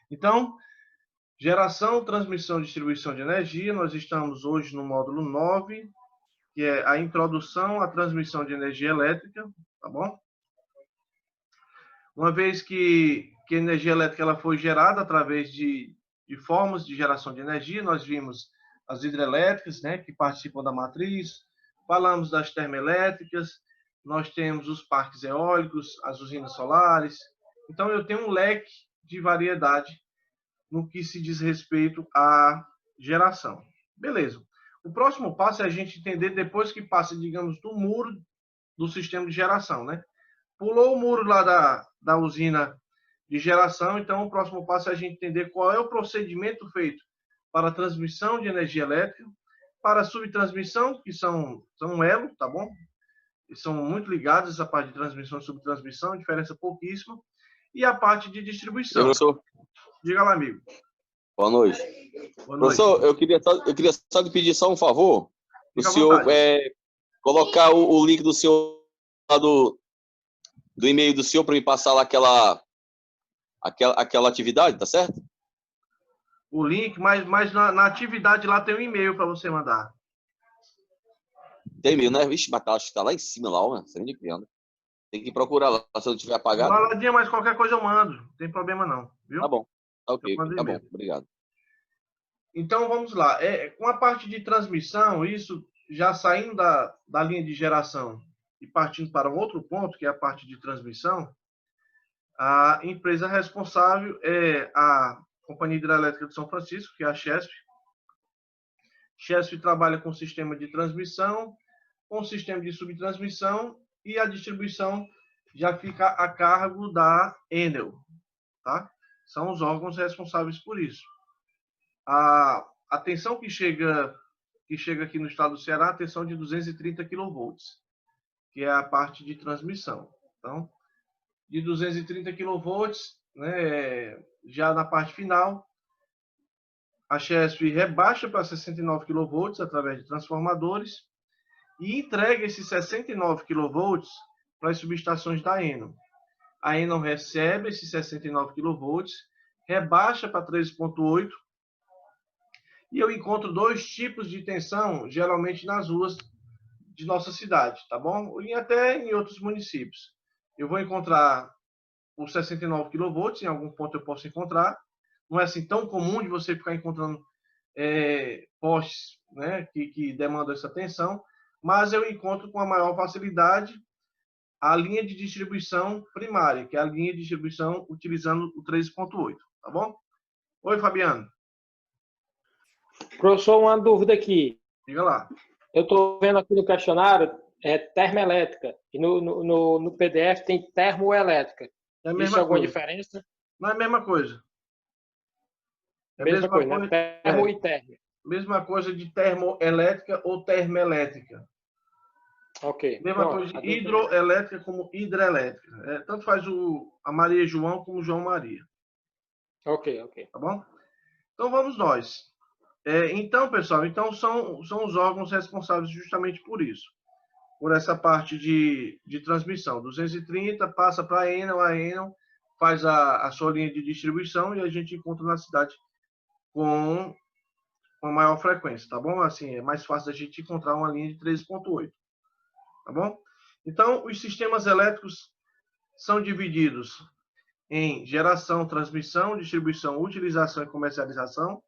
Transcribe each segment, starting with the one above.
Então, geração, transmissão e distribuição de energia, nós estamos hoje no módulo 9, que é a introdução à transmissão de energia elétrica, tá bom? Uma vez que a energia elétrica ela foi gerada através de formas de geração de energia, nós vimos as hidrelétricas, né, que participam da matriz, falamos das termoelétricas, nós temos os parques eólicos, as usinas solares. Então, eu tenho um leque de variedade no que se diz respeito à geração. Beleza. O próximo passo é a gente entender, depois que passa, digamos, do muro do sistema de geração, né? Pulou o muro lá da usina de geração, então o próximo passo é a gente entender qual é o procedimento feito para a transmissão de energia elétrica, para a subtransmissão, que são um elo, tá bom? Eles são muito ligados, essa parte de transmissão e subtransmissão, diferença pouquíssima, e a parte de distribuição. Professor. Diga lá, amigo. Boa noite. Boa noite. Professor, eu queria só lhe pedir só um favor, o senhor colocar o link do senhor lá do e-mail do senhor para me passar lá aquela atividade, tá certo? O link, mas na atividade lá tem um e-mail para você mandar. Tem e-mail, né? Vixe, mas acho que tá lá em cima, lá, ó, sem de criando. Tem que procurar lá, se eu não tiver apagado. Baladinha, mas qualquer coisa eu mando. Não tem problema não, viu? Tá bom. Tá ok, tá bom. Obrigado. Então, vamos lá. Com a parte de transmissão, isso já saindo da linha de geração e partindo para um outro ponto, que é a parte de transmissão, a empresa responsável é a Companhia Hidrelétrica de São Francisco, que é a Chesf. Chesf trabalha com sistema de transmissão, com sistema de subtransmissão, e a distribuição já fica a cargo da Enel, tá? São os órgãos responsáveis por isso. A tensão que chega aqui no estado do Ceará, a tensão de 230 kV, que é a parte de transmissão. Então, de 230 kV, né, já na parte final, a Chesf rebaixa para 69 kV através de transformadores e entrega esses 69 kV para as subestações da Enel. A Enel recebe esses 69 kV, rebaixa para 13,8, e eu encontro dois tipos de tensão, geralmente nas ruas de nossa cidade, tá bom? E até em outros municípios. Eu vou encontrar os 69 kV, em algum ponto eu posso encontrar. Não é assim tão comum de você ficar encontrando postes, né, que demandam essa tensão, mas eu encontro com a maior facilidade a linha de distribuição primária, que é a linha de distribuição utilizando o 13,8, tá bom? Oi, Fabiano. Professor, uma dúvida aqui. Diga lá. Eu estou vendo aqui no questionário termoelétrica e no PDF tem termoelétrica. Existe alguma diferença? Não é a mesma coisa. É a mesma coisa, né? Termo e termo. Mesma coisa de termoelétrica ou termoelétrica. Ok. Mesma coisa de hidroelétrica como hidrelétrica. Tanto faz a Maria João como o João Maria. Ok. Tá bom? Então vamos nós. Então, pessoal, são os órgãos responsáveis justamente por isso. Por essa parte de transmissão. 230 passa para a Enel faz a sua linha de distribuição e a gente encontra na cidade com maior frequência, tá bom? Assim, é mais fácil a gente encontrar uma linha de 13,8, tá bom? Então, os sistemas elétricos são divididos em geração, transmissão, distribuição, utilização e comercialização,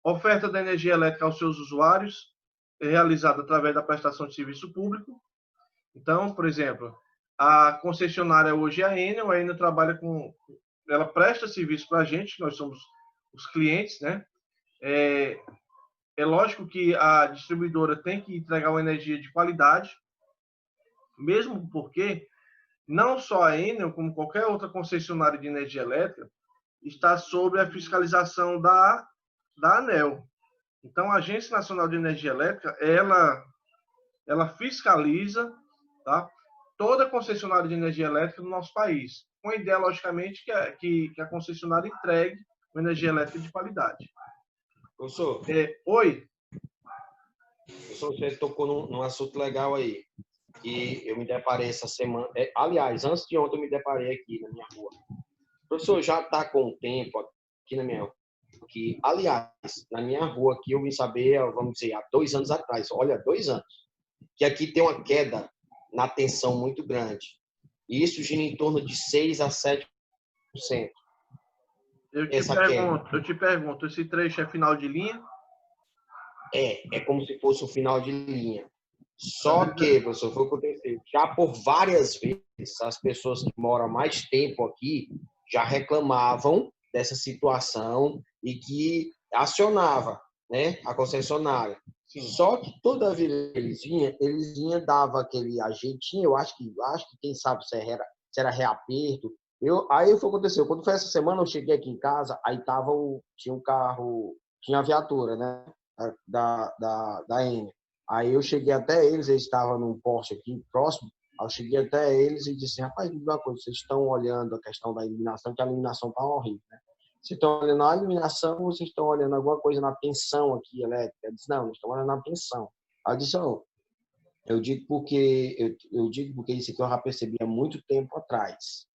oferta da energia elétrica aos seus usuários, realizada através da prestação de serviço público. Então, por exemplo, a concessionária hoje é a Enel trabalha ela presta serviço para a gente, nós somos os clientes, né? É lógico que a distribuidora tem que entregar uma energia de qualidade, mesmo porque não só a Enel, como qualquer outra concessionária de energia elétrica, está sob a fiscalização da ANEEL. Então, a Agência Nacional de Energia Elétrica, ela fiscaliza, tá, toda concessionária de energia elétrica no nosso país, com a ideia, logicamente, que a concessionária entregue uma energia elétrica de qualidade. Professor. Oi. Professor, você tocou num assunto legal aí. E eu me deparei essa semana. Aliás, antes de ontem eu me deparei aqui na minha rua. Professor, já está com o tempo aqui na minha... Que, aliás, na minha rua aqui eu vim saber, vamos dizer, há 2 anos atrás, olha, 2 anos, que aqui tem uma queda na tensão muito grande. E isso gira em torno de 6 a 7%. Eu te pergunto, esse trecho é final de linha? É como se fosse um final de linha. Só que, professor, foi o que aconteceu. Já por várias vezes, as pessoas que moram mais tempo aqui já reclamavam dessa situação e que acionava, né, a concessionária. Sim. Só que toda vez que eles vinham, dava aquele ajeitinho, eu acho que quem sabe se era reaperto. Aí foi o que aconteceu. Quando foi essa semana, eu cheguei aqui em casa, aí tinha um carro, tinha a viatura, né, da Eni. Aí eu cheguei até eles estavam num poste aqui próximo, eu cheguei até eles e disse, rapaz, me diga uma coisa, vocês estão olhando a questão da iluminação, que a iluminação está horrível, né? Vocês estão olhando a iluminação ou vocês estão olhando alguma coisa na tensão aqui elétrica? Eu disse, não, nós estamos olhando na tensão. Aí eu disse, eu digo porque isso aqui eu já percebi há muito tempo atrás.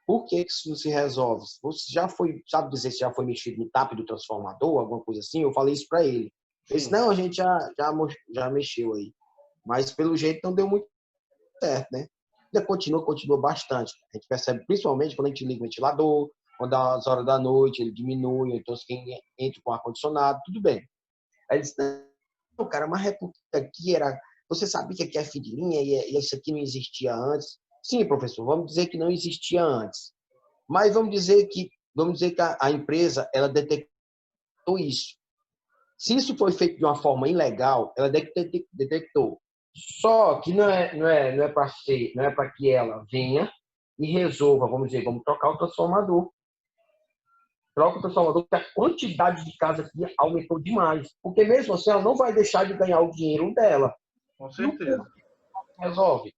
Por que isso não se resolve? Você já foi, sabe dizer se já foi mexido no TAP do transformador, alguma coisa assim? Eu falei isso para ele. Ele disse, não, a gente já mexeu aí. Mas pelo jeito não deu muito certo, né? Ainda continua bastante. A gente percebe principalmente quando a gente liga o ventilador, quando às horas da noite ele diminui, então quem entra com ar-condicionado, tudo bem. Aí ele disse, não, cara, mas é porque aqui era... Você sabia que aqui é fim de linha e isso aqui não existia antes? Sim, professor, vamos dizer que não existia antes. Mas vamos dizer que a empresa, ela detectou isso. Se isso foi feito de uma forma ilegal, ela detectou. Só que não é para que ela venha e resolva, vamos trocar o transformador. Troca o transformador, porque a quantidade de casa aqui aumentou demais. Porque mesmo assim, ela não vai deixar de ganhar o dinheiro dela. Com certeza. Resolve.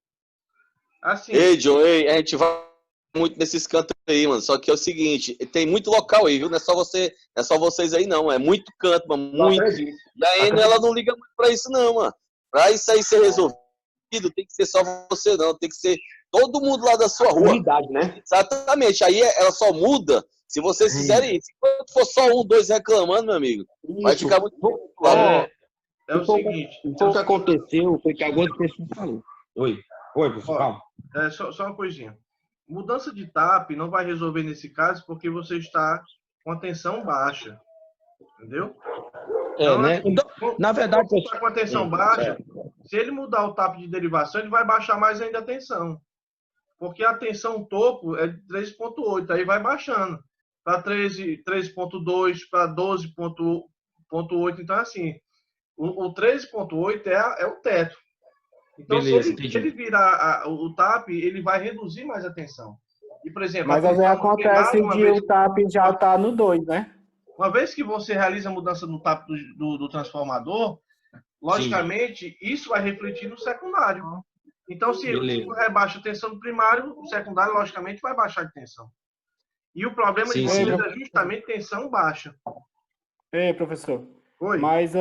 Assim. Ei, John, a gente vai muito nesses cantos aí, mano. Só que é o seguinte, tem muito local aí, viu? Não é só vocês aí, não. É muito canto, mano. Muito. E a Eni, ela não liga muito pra isso, não, mano. Pra isso aí ser resolvido, tem que ser só você, não. Tem que ser todo mundo lá da sua rua. Unidade, né? Exatamente. Aí ela só muda se vocês fizerem isso. Enquanto for só 1, 2 reclamando, meu amigo, vai ficar muito claro. É o seguinte. Então, o que aconteceu foi que algumas pessoas falou. Oi, professor, calma. Só uma coisinha. Mudança de TAP não vai resolver nesse caso porque você está com a tensão baixa. Entendeu? Então, né? Então, na verdade, você está com a tensão baixa, se ele mudar o TAP de derivação, ele vai baixar mais ainda a tensão. Porque a tensão topo é de 3,8, aí vai baixando para 13,2, para 12,8. Então, assim, o 13,8 é o teto. Então, beleza, se ele virar o TAP, ele vai reduzir mais a tensão. E, por exemplo, mas às vezes acontece de o TAP já está no 2, né? Uma vez que você realiza a mudança no TAP do transformador, logicamente, isso vai refletir no secundário. Então, se rebaixa a tensão do primário, o secundário, logicamente, vai baixar de tensão. E o problema de vocês é justamente tensão baixa. Ei, professor. Oi. Mas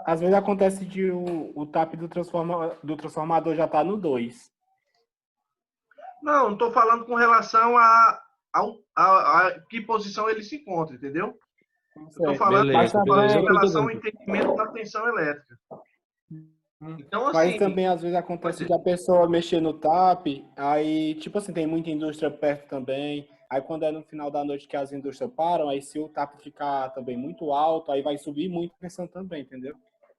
às vezes acontece de o TAP do transformador já está no 2. Não estou falando com relação a que posição ele se encontra, entendeu? Estou falando com relação ao entendimento da tensão elétrica. Então, assim, mas também às vezes acontece de a pessoa mexer no TAP, aí, tipo assim, tem muita indústria perto também. Aí quando é no final da noite que as indústrias param, aí se o TAP ficar também muito alto, aí vai subir muito a tensão também, entendeu?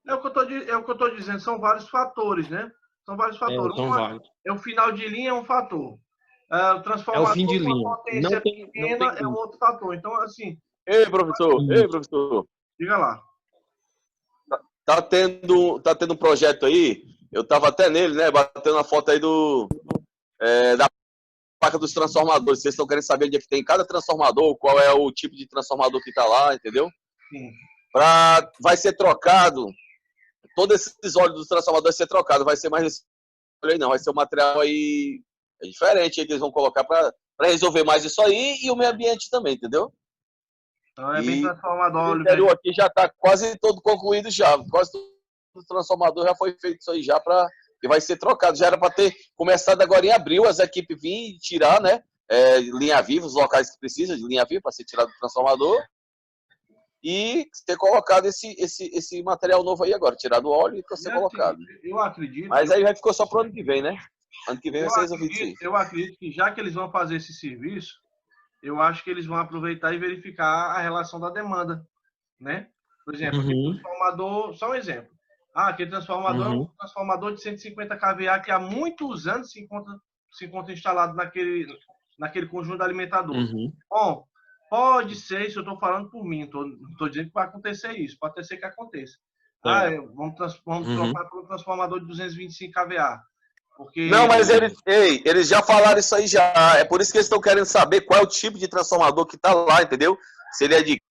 É o que eu estou dizendo, são vários fatores, né? São vários fatores. O final de linha é um fator. O transformador, é o fim de linha. Potência pequena é um outro fator. Então, assim... Ei, professor. Diga lá. Tá tendo um projeto aí, eu tava até nele, né? Batendo a foto aí da placa dos transformadores. Vocês estão querendo saber onde é que tem cada transformador, qual é o tipo de transformador que tá lá, entendeu? Sim. Vai ser trocado, todos esses óleos dos transformadores vai ser trocado, vai ser mais esse óleo aí não, vai ser um material aí diferente aí que eles vão colocar para resolver mais isso aí e o meio ambiente também, entendeu? Então é bem transformador. O interior aqui já está quase todo concluído já. Quase todo o transformador já foi feito isso aí já que vai ser trocado. Já era para ter começado agora em abril, as equipes virem tirar, né? linha viva, os locais que precisam de linha viva para ser tirado do transformador, e ter colocado esse material novo aí agora, tirado o óleo e para ser colocado. Eu acredito. Mas aí vai ficou só para o ano que vem, né? Ano que vem vai ser resolvido isso aí. Eu acredito que já que eles vão fazer esse serviço, eu acho que eles vão aproveitar e verificar a relação da demanda, né? Por exemplo, aquele transformador, só um exemplo. Aquele transformador é um transformador de 150 kVA que há muitos anos se encontra instalado naquele conjunto alimentador. Bom, pode ser, isso eu estou falando por mim, não estou dizendo que vai acontecer isso, pode ser que aconteça. Vamos trocar por um transformador de 225 kVA. Porque... Não, mas eles já falaram isso aí já. É por isso que eles estão querendo saber qual é o tipo de transformador que está lá, entendeu? Se ele é de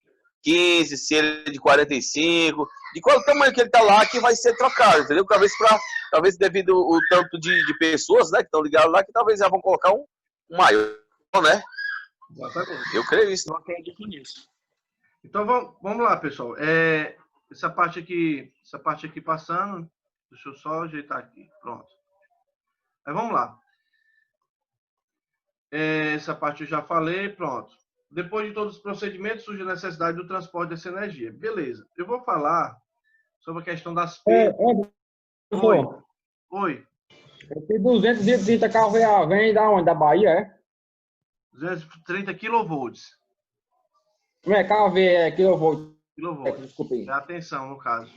15, se ele é de 45, de qual tamanho que ele está lá que vai ser trocado, entendeu? Talvez devido ao tanto de pessoas, né, que estão ligadas lá, que talvez já vão colocar um maior, né? Exatamente. Eu creio isso. Eu acredito nisso. Então vamos lá, pessoal. Essa parte aqui passando, deixa eu só ajeitar aqui, pronto. Aí vamos lá. Essa parte eu já falei, pronto. Depois de todos os procedimentos, surge a necessidade do transporte dessa energia. Beleza. Eu vou falar sobre a questão das perdas. Oi. Esse 230 kVA vem da onde? Da Bahia, é? 230 kV. Não é kV, é kilovolt. Desculpa aí. Atenção, no caso.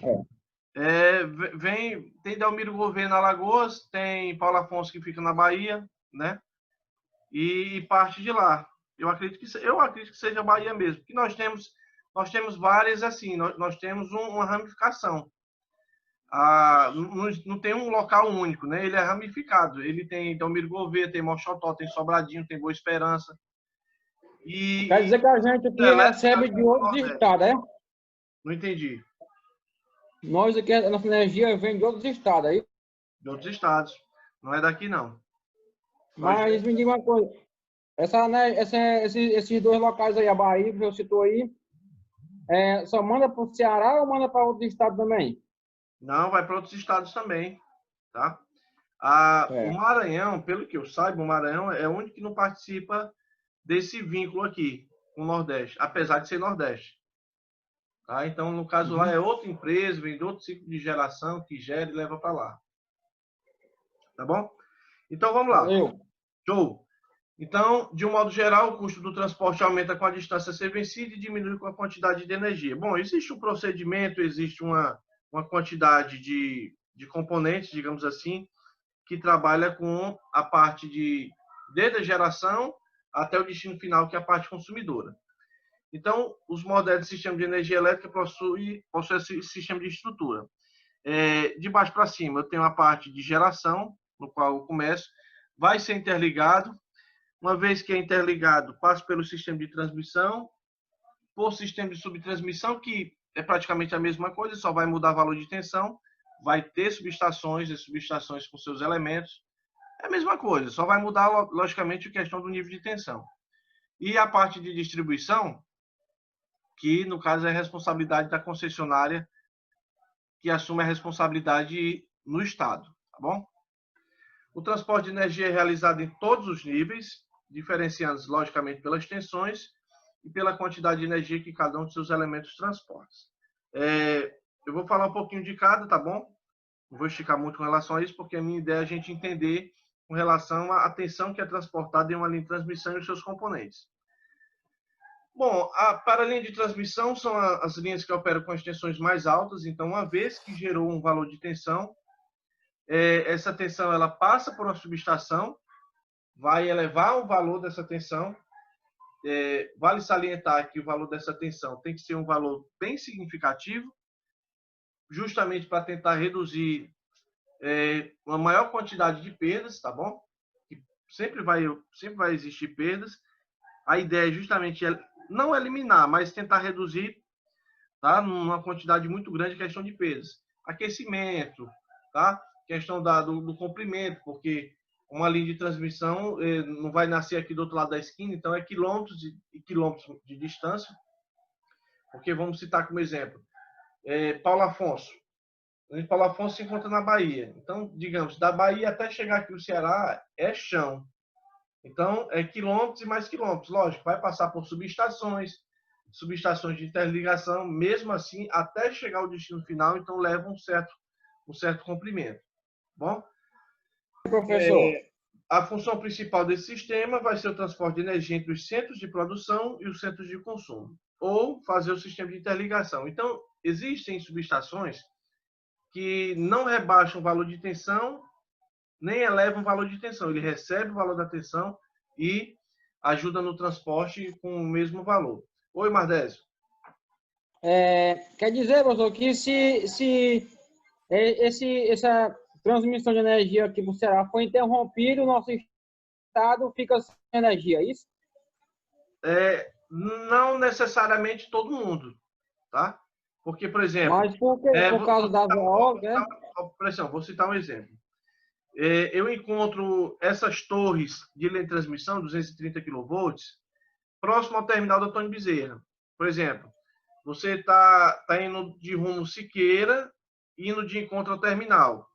Tem Delmiro Gouveia na Alagoas, tem Paulo Afonso que fica na Bahia, né? E parte de lá. Eu acredito que seja a Bahia mesmo, porque nós temos várias assim, nós temos uma ramificação. Não tem um local único, né? Ele é ramificado. Ele tem Delmiro Gouveia, tem Mochotó, tem Sobradinho, tem Boa Esperança. Quer dizer que a gente aqui recebe de outros estados, é? Não entendi. Nós aqui, a nossa energia vem de outros estados, aí? De outros estados. Não é daqui, não. Mas me diga uma coisa. Esses dois locais aí, a Bahia, que você citou aí, só manda para o Ceará ou manda para outros estados também? Não, vai para outros estados também, tá? O Maranhão, pelo que eu saiba, o Maranhão é o único que não participa desse vínculo aqui com o Nordeste, apesar de ser Nordeste. Tá? Então, no caso lá, é outra empresa, vem de outro ciclo de geração que gera e leva para lá. Tá bom? Então, vamos lá. Valeu. Show. Então, de um modo geral, o custo do transporte aumenta com a distância a ser vencida e diminui com a quantidade de energia. Bom, existe um procedimento, existe uma quantidade de componentes, digamos assim, que trabalha com a parte desde a geração até o destino final, que é a parte consumidora. Então, os modelos de sistema de energia elétrica possuem esse sistema de estrutura. De baixo para cima, eu tenho a parte de geração, no qual eu começo, vai ser interligado. Uma vez que é interligado, passa pelo sistema de transmissão, por sistema de subtransmissão, que é praticamente a mesma coisa, só vai mudar o valor de tensão, vai ter subestações e subestações com seus elementos. É a mesma coisa, só vai mudar, logicamente, a questão do nível de tensão. E a parte de distribuição, que no caso é a responsabilidade da concessionária, que assume a responsabilidade no Estado, tá bom? O transporte de energia é realizado em todos os níveis, diferenciando logicamente pelas tensões e pela quantidade de energia que cada um de seus elementos transporta. Eu vou falar um pouquinho de cada, tá bom? Não vou esticar muito com relação a isso, porque a minha ideia é a gente entender com relação à tensão que é transportada em uma linha de transmissão e os seus componentes. Bom, para a linha de transmissão são as linhas que operam com as tensões mais altas. Então, uma vez que gerou um valor de tensão, essa tensão ela passa por uma subestação, vai elevar o valor dessa tensão. Vale salientar que o valor dessa tensão tem que ser um valor bem significativo, justamente para tentar reduzir uma maior quantidade de perdas, tá bom? Que sempre vai existir perdas. A ideia é justamente não eliminar, mas tentar reduzir, tá? Numa quantidade muito grande a questão de perdas. Aquecimento, tá? Questão do comprimento, porque uma linha de transmissão não vai nascer aqui do outro lado da esquina, então é quilômetros e quilômetros de distância. Porque vamos citar como exemplo, Paulo Afonso. Paulo Afonso se encontra na Bahia. Então, digamos, da Bahia até chegar aqui no Ceará é chão. Então, é quilômetros e mais quilômetros. Lógico, vai passar por subestações de interligação, mesmo assim, até chegar ao destino final, então leva um certo comprimento. Bom, Professor, a função principal desse sistema vai ser o transporte de energia entre os centros de produção e os centros de consumo, ou fazer o sistema de interligação. Então, existem subestações que não rebaixam o valor de tensão, nem elevam o valor de tensão. Ele recebe o valor da tensão e ajuda no transporte com o mesmo valor. Oi, Mardésio. quer dizer, professor, que essa transmissão de energia aqui para o Ceará foi interrompida, o nosso estado fica sem energia, é isso? Não necessariamente todo mundo, tá? Porque, por exemplo... Mas por causa das eólicas, né? Vou citar um exemplo. Eu encontro essas torres de linha de transmissão, 230 kV, próximo ao terminal da Antônio Bezerra. Por exemplo, você está indo de rumo Siqueira, indo de encontro ao terminal.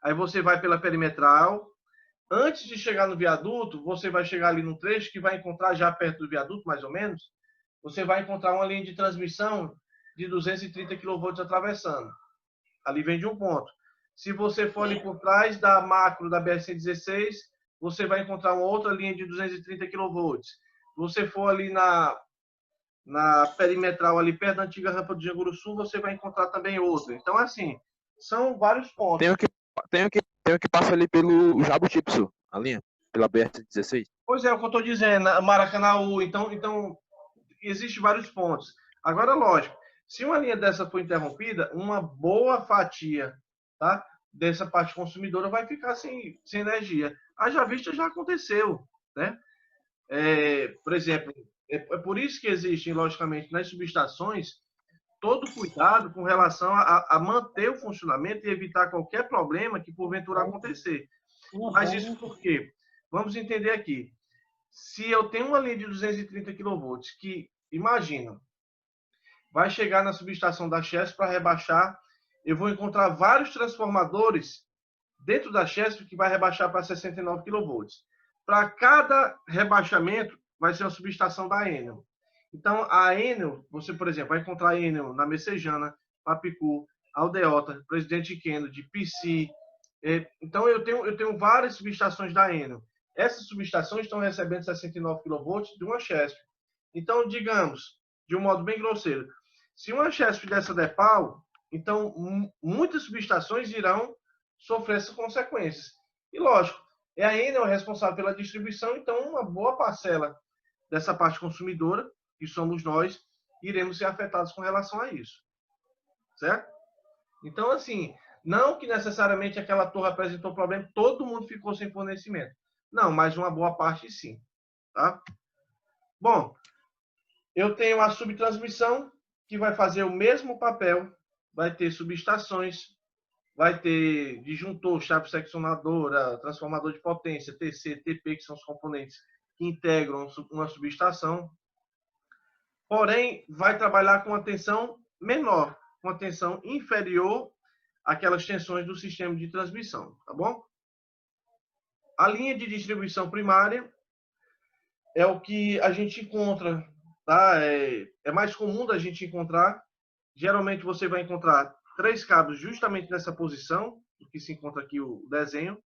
Aí você vai pela perimetral. Antes de chegar no viaduto, você vai chegar ali no trecho que vai encontrar, já perto do viaduto, mais ou menos, você vai encontrar uma linha de transmissão de 230 kV atravessando. Ali vem de um ponto. Se você for ali por trás da macro da BR-116, você vai encontrar uma outra linha de 230 kV. Se você for ali na perimetral, ali perto da antiga rampa do Janguru Sul, você vai encontrar também outra. Então, assim, são vários pontos. Tem o que passa ali pelo Jabuti-Psu, a linha, pela BR-116. Pois é, o que eu estou dizendo, Maracanaú. Então, existem vários pontos. Agora, lógico, se uma linha dessa for interrompida, uma boa fatia, tá, dessa parte consumidora vai ficar sem energia. Haja vista já aconteceu, né? Por exemplo, é por isso que existem, logicamente, nas subestações, todo cuidado com relação a manter o funcionamento e evitar qualquer problema que porventura acontecer. Mas isso por quê? Vamos entender aqui. Se eu tenho uma linha de 230 kV, que, imagina, vai chegar na subestação da Chesf para rebaixar, eu vou encontrar vários transformadores dentro da Chesf que vai rebaixar para 69 kV. Para cada rebaixamento, vai ser uma subestação da Enel. Então, a Enel, você, por exemplo, vai encontrar a Enel na Messejana, Papicu, Aldeota, Presidente Kennedy, PC. Então, eu tenho várias subestações da Enel. Essas subestações estão recebendo 69 kV de uma Chesf. Então, digamos, de um modo bem grosseiro, se uma Chesf dessa der pau, então muitas subestações irão sofrer essas consequências. E, lógico, é a Enel responsável pela distribuição, então uma boa parcela dessa parte consumidora, que somos nós, iremos ser afetados com relação a isso. Certo? Então, assim, não que necessariamente aquela torre apresentou problema, todo mundo ficou sem fornecimento. Não, mas uma boa parte sim. Tá? Bom, eu tenho a subtransmissão, que vai fazer o mesmo papel, vai ter subestações, vai ter disjuntor, chave seccionadora, transformador de potência, TC, TP, que são os componentes que integram uma subestação. Porém, vai trabalhar com uma tensão menor, com uma tensão inferior àquelas tensões do sistema de transmissão, tá bom? A linha de distribuição primária é o que a gente encontra, tá? É mais comum da gente encontrar. Geralmente você vai encontrar 3 cabos justamente nessa posição, que se encontra aqui o desenho.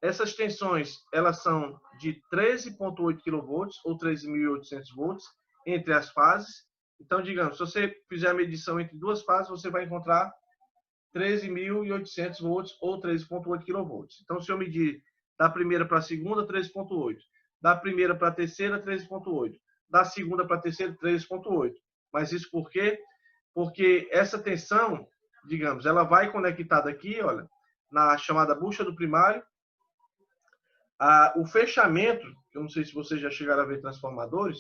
Essas tensões, elas são de 13,8 kV ou 13.800 volts entre as fases. Então, digamos, se você fizer a medição entre duas fases, você vai encontrar 13.800 volts ou 13,8 kV. Então, se eu medir da primeira para a segunda, 13,8. Da primeira para a terceira, 13,8. Da segunda para a terceira, 13,8. Mas isso por quê? Porque essa tensão, digamos, ela vai conectada aqui, olha, na chamada bucha do primário. O fechamento, eu não sei se vocês já chegaram a ver transformadores,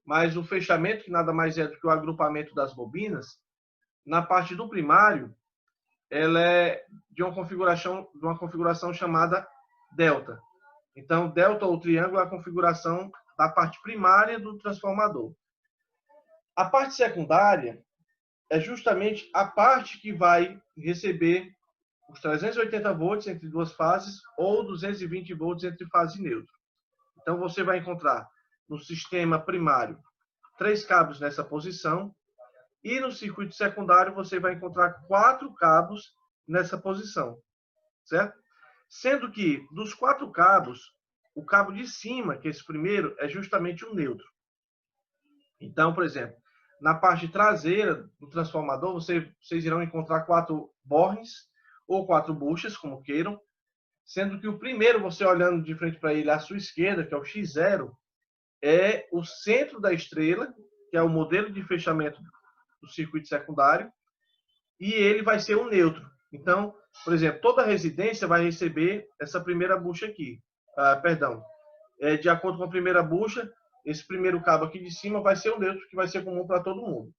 mas o fechamento, que nada mais é do que o agrupamento das bobinas, na parte do primário, ela é de uma configuração chamada delta. Então, delta ou triângulo é a configuração da parte primária do transformador. A parte secundária é justamente a parte que vai receber os 380 volts entre duas fases ou 220 volts entre fase e neutro. Então, você vai encontrar no sistema primário 3 cabos nessa posição e no circuito secundário você vai encontrar 4 cabos nessa posição, certo? Sendo que dos 4 cabos, o cabo de cima, que é esse primeiro, é justamente o neutro. Então, por exemplo, na parte traseira do transformador, vocês irão encontrar 4 bornes ou 4 buchas, como queiram, sendo que o primeiro, você olhando de frente para ele à sua esquerda, que é o X0, é o centro da estrela, que é o modelo de fechamento do circuito secundário, e ele vai ser o neutro. Então, por exemplo, toda residência vai receber essa primeira bucha aqui. De acordo com a primeira bucha, esse primeiro cabo aqui de cima vai ser o neutro, que vai ser comum para todo mundo.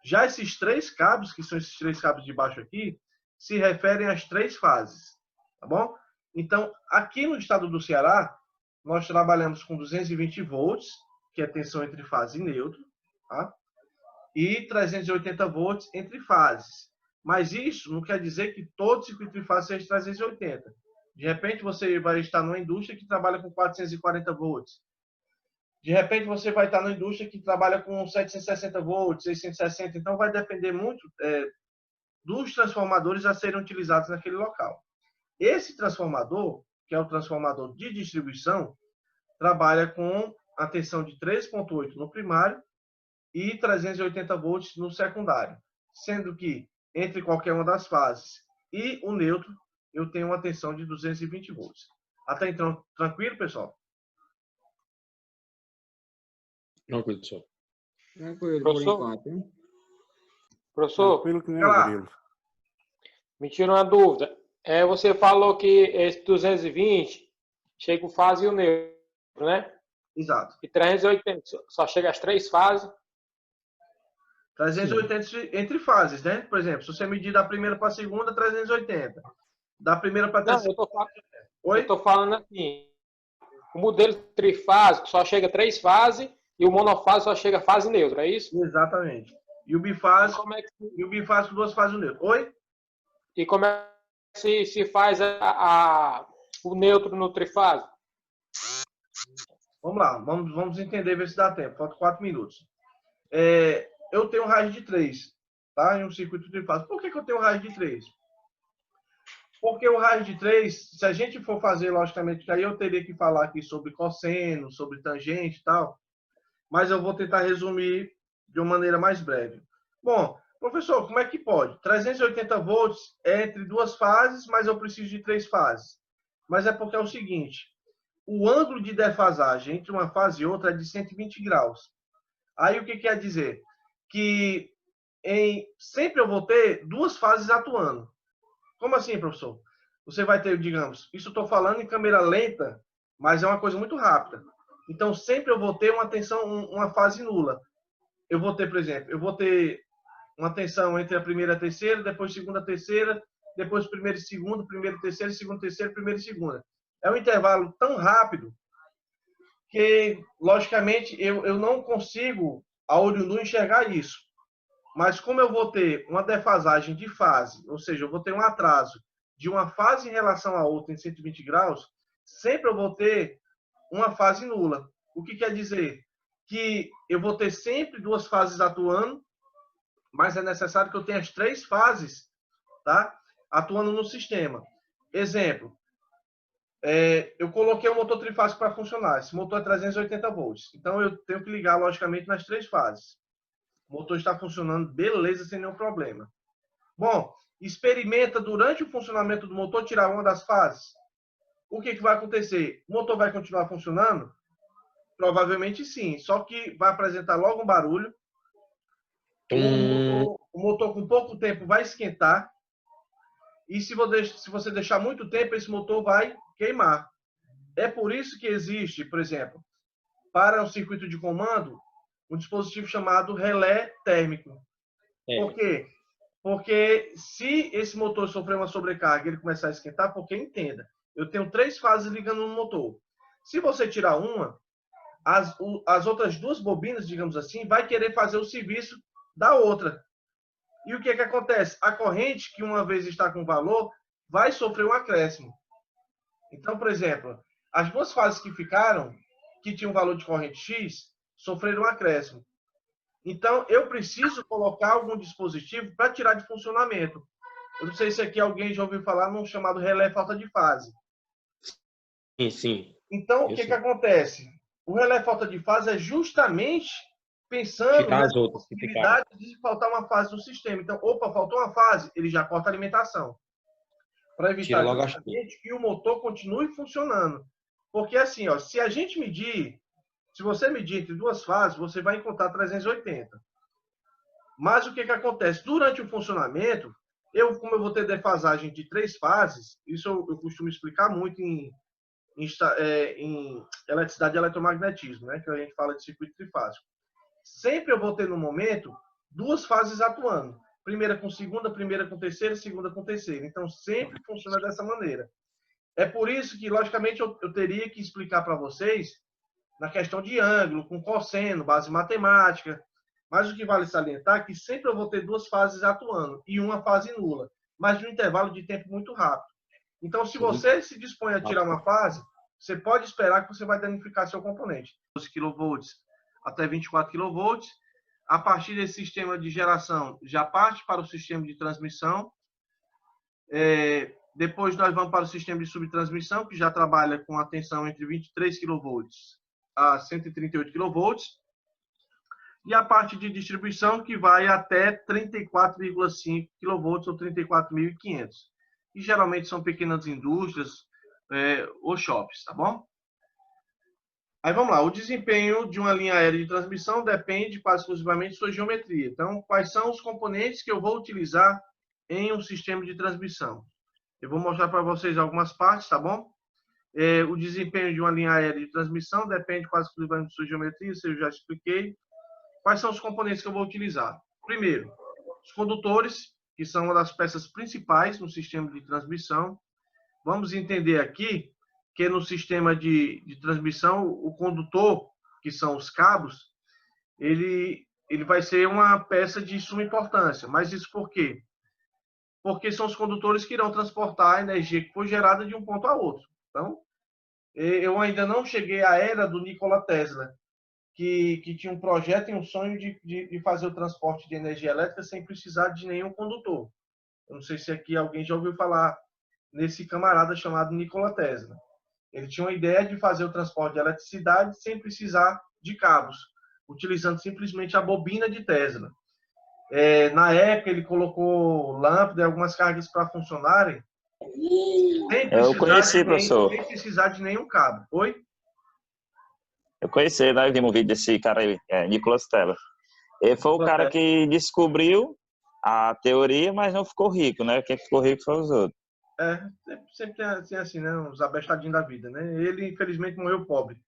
Já esses 3 cabos, que são esses 3 cabos de baixo aqui, se referem às 3 fases, tá bom? Então, aqui no estado do Ceará, nós trabalhamos com 220 volts, que é tensão entre fase e neutro, tá? E 380 volts entre fases. Mas isso não quer dizer que todo circuito de fase seja 380. De repente, você vai estar numa indústria que trabalha com 440 volts. De repente, você vai estar numa indústria que trabalha com 760 volts, 660. Então, vai depender muito dos transformadores a serem utilizados naquele local. Esse transformador, que é o transformador de distribuição, trabalha com a tensão de 3,8 no primário e 380 volts no secundário. Sendo que, entre qualquer uma das fases e o neutro, eu tenho uma tensão de 220 volts. Até então, tranquilo, pessoal? Tranquilo, professor. Tranquilo, por Professor? enquanto, hein? Professor, Tranquilo que nem o grilo. me tira uma dúvida. Você falou que esse 220 chega com fase e o neutro, né? Exato. E 380 só chega às 3 fases. 380 entre fases, né? Por exemplo, se você medir da primeira para a segunda, 380. Da primeira para a Não, terceira. eu tô falando assim. O modelo trifásico só chega 3 fases e o monofásico só chega fase neutra, é isso? Exatamente. E o bifásico, Como é que, e o bifásico 2 fases neutro. Oi? e como é que se faz o neutro no trifásico? Vamos lá, vamos entender, ver se dá tempo. Falta 4 minutos. Eu tenho um raio de 3, tá? Em um circuito trifásico. Por que eu tenho um raio de 3? Porque o raio de 3, se a gente for fazer, logicamente, que aí eu teria que falar aqui sobre cosseno, sobre tangente e tal, mas eu vou tentar resumir de uma maneira mais breve. Bom, professor, como é que pode? 380 volts é entre 2 fases, mas eu preciso de 3 fases. Mas é porque é o seguinte, o ângulo de defasagem entre uma fase e outra é de 120 graus. Aí o que quer dizer? Que sempre eu vou ter 2 fases atuando. Como assim, professor? Você vai ter, digamos, isso estou falando em câmera lenta, mas é uma coisa muito rápida. Então, sempre eu vou ter uma tensão, uma fase nula. Eu vou ter, por exemplo, eu vou ter uma tensão entre a primeira e a terceira, depois segunda, terceira, depois primeira e segunda, primeira e terceira, segunda, terceira, primeira e segunda. É um intervalo tão rápido que, logicamente, eu não consigo, a olho nu, enxergar isso. Mas como eu vou ter uma defasagem de fase, ou seja, eu vou ter um atraso de uma fase em relação à outra em 120 graus, sempre eu vou ter uma fase nula. O que quer dizer? Que eu vou ter sempre 2 fases atuando, mas é necessário que eu tenha as 3 fases, tá? Atuando no sistema. Exemplo, eu coloquei um motor trifásico para funcionar. Esse motor é 380 volts. Então, eu tenho que ligar, logicamente, nas 3 fases. O motor está funcionando, beleza, sem nenhum problema. Bom, experimenta durante o funcionamento do motor tirar uma das fases. O que vai acontecer? O motor vai continuar funcionando? Provavelmente sim, só que vai apresentar logo um barulho. O motor com pouco tempo vai esquentar. E se você deixar muito tempo, esse motor vai queimar. É por isso que existe, por exemplo, para um circuito de comando, um dispositivo chamado relé térmico. Por quê? Porque se esse motor sofrer uma sobrecarga e ele começar a esquentar, porque entenda, eu tenho 3 fases ligando no motor. Se você tirar uma, as outras 2 bobinas, digamos assim, vai querer fazer o serviço da outra. E o que acontece? A corrente, que uma vez está com valor, vai sofrer um acréscimo. Então, por exemplo, as duas fases que ficaram, que tinham um valor de corrente X, sofreram um acréscimo. Então, eu preciso colocar algum dispositivo para tirar de funcionamento. Eu não sei se aqui alguém já ouviu falar num chamado relé falta de fase. Sim. Então, o que acontece? O relé falta de fase é justamente pensando na possibilidade de faltar uma fase no sistema. Então, opa, faltou uma fase, ele já corta a alimentação. Para evitar justamente que o motor continue funcionando. Porque assim, ó, se a gente medir, se você medir entre duas fases, você vai encontrar 380. Mas o que acontece? Durante o funcionamento, como eu vou ter defasagem de 3 fases, isso eu costumo explicar muito em eletricidade e eletromagnetismo, né? Que a gente fala de circuito trifásico. Sempre eu vou ter no momento 2 fases atuando. Primeira com segunda, primeira com terceira, segunda com terceira. Então, sempre funciona dessa maneira. É por isso que, logicamente, eu teria que explicar para vocês na questão de ângulo, com cosseno, base matemática. Mas o que vale salientar é que sempre eu vou ter 2 fases atuando e uma fase nula, mas de um intervalo de tempo muito rápido. Então, se você se dispõe a tirar uma fase, você pode esperar que você vai danificar seu componente. 12 kV até 24 kV. A partir desse sistema de geração, já parte para o sistema de transmissão. Depois nós vamos para o sistema de subtransmissão, que já trabalha com a tensão entre 23 kV a 138 kV. E a parte de distribuição, que vai até 34,5 kV ou 34.500. E geralmente são pequenas indústrias ou shops, tá bom? Aí vamos lá, o desempenho de uma linha aérea de transmissão depende quase exclusivamente de sua geometria. Então, quais são os componentes que eu vou utilizar em um sistema de transmissão? Eu vou mostrar para vocês algumas partes, tá bom? O desempenho de uma linha aérea de transmissão depende quase exclusivamente de sua geometria, isso eu já expliquei. Quais são os componentes que eu vou utilizar? Primeiro, os condutores, que são uma das peças principais no sistema de transmissão. Vamos entender aqui que no sistema de transmissão, o condutor, que são os cabos, ele vai ser uma peça de suma importância. Mas isso por quê? Porque são os condutores que irão transportar a energia que foi gerada de um ponto a outro. Então, eu ainda não cheguei à era do Nikola Tesla, que tinha um projeto e um sonho de fazer o transporte de energia elétrica sem precisar de nenhum condutor. Eu não sei se aqui alguém já ouviu falar nesse camarada chamado Nikola Tesla. Ele tinha uma ideia de fazer o transporte de eletricidade sem precisar de cabos, utilizando simplesmente a bobina de Tesla. Na época, ele colocou lâmpada e algumas cargas para funcionarem sem precisar de nenhum cabo. Oi? Eu conheci, né? Eu vi um vídeo desse cara aí, Nikola Tesla. Ele foi o cara que descobriu a teoria, mas não ficou rico, né? Quem ficou rico foi os outros. Sempre tem assim, né? Uns abestadinhos da vida, né? Ele, infelizmente, morreu pobre.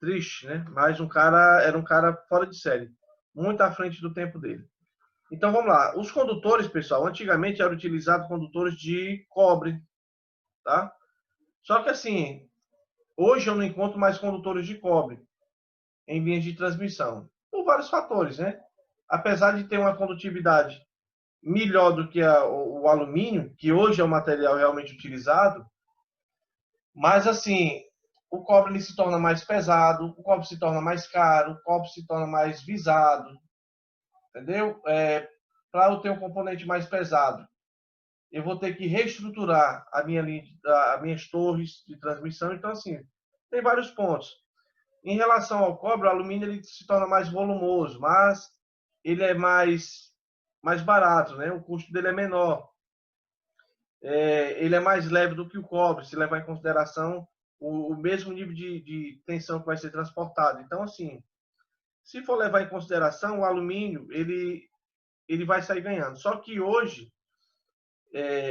Triste, né? Mas era um cara fora de série. Muito à frente do tempo dele. Então, vamos lá. Os condutores, pessoal, antigamente eram utilizados condutores de cobre, tá? Só que, assim, hoje eu não encontro mais condutores de cobre em linhas de transmissão. Por vários fatores, né? Apesar de ter uma condutividade melhor do que o alumínio, que hoje é o material realmente utilizado, mas assim, o cobre ele se torna mais pesado, o cobre se torna mais caro, o cobre se torna mais visado, entendeu? Para eu ter um componente mais pesado, eu vou ter que reestruturar as minhas torres de transmissão. Então, assim, tem vários pontos. Em relação ao cobre, o alumínio ele se torna mais volumoso, mas ele é mais barato, né? O custo dele é menor. Ele é mais leve do que o cobre, se levar em consideração o mesmo nível de tensão que vai ser transportado. Então, assim, se for levar em consideração, o alumínio, ele vai sair ganhando. Só que hoje,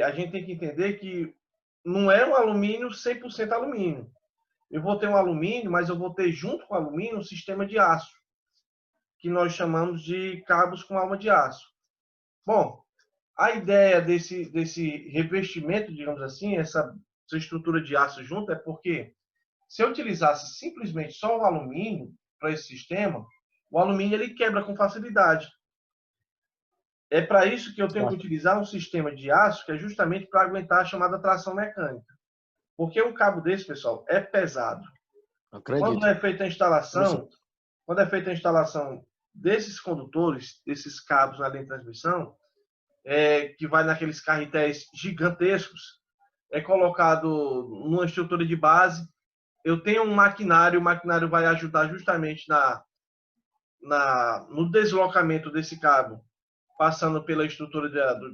a gente tem que entender que não é um alumínio 100% alumínio. Eu vou ter um alumínio, mas eu vou ter junto com o alumínio um sistema de aço, que nós chamamos de cabos com alma de aço. Bom, a ideia desse revestimento, digamos assim, essa estrutura de aço junto, é porque se eu utilizasse simplesmente só o alumínio para esse sistema, o alumínio ele quebra com facilidade. É para isso que eu tenho que utilizar um sistema de aço que é justamente para aguentar a chamada tração mecânica. Porque um cabo desse, pessoal, é pesado. Acredito. Quando é feita a instalação desses condutores, desses cabos na linha de transmissão, que vai naqueles carretéis gigantescos, é colocado numa estrutura de base. Eu tenho um maquinário, o maquinário vai ajudar justamente no deslocamento desse cabo, passando pela estrutura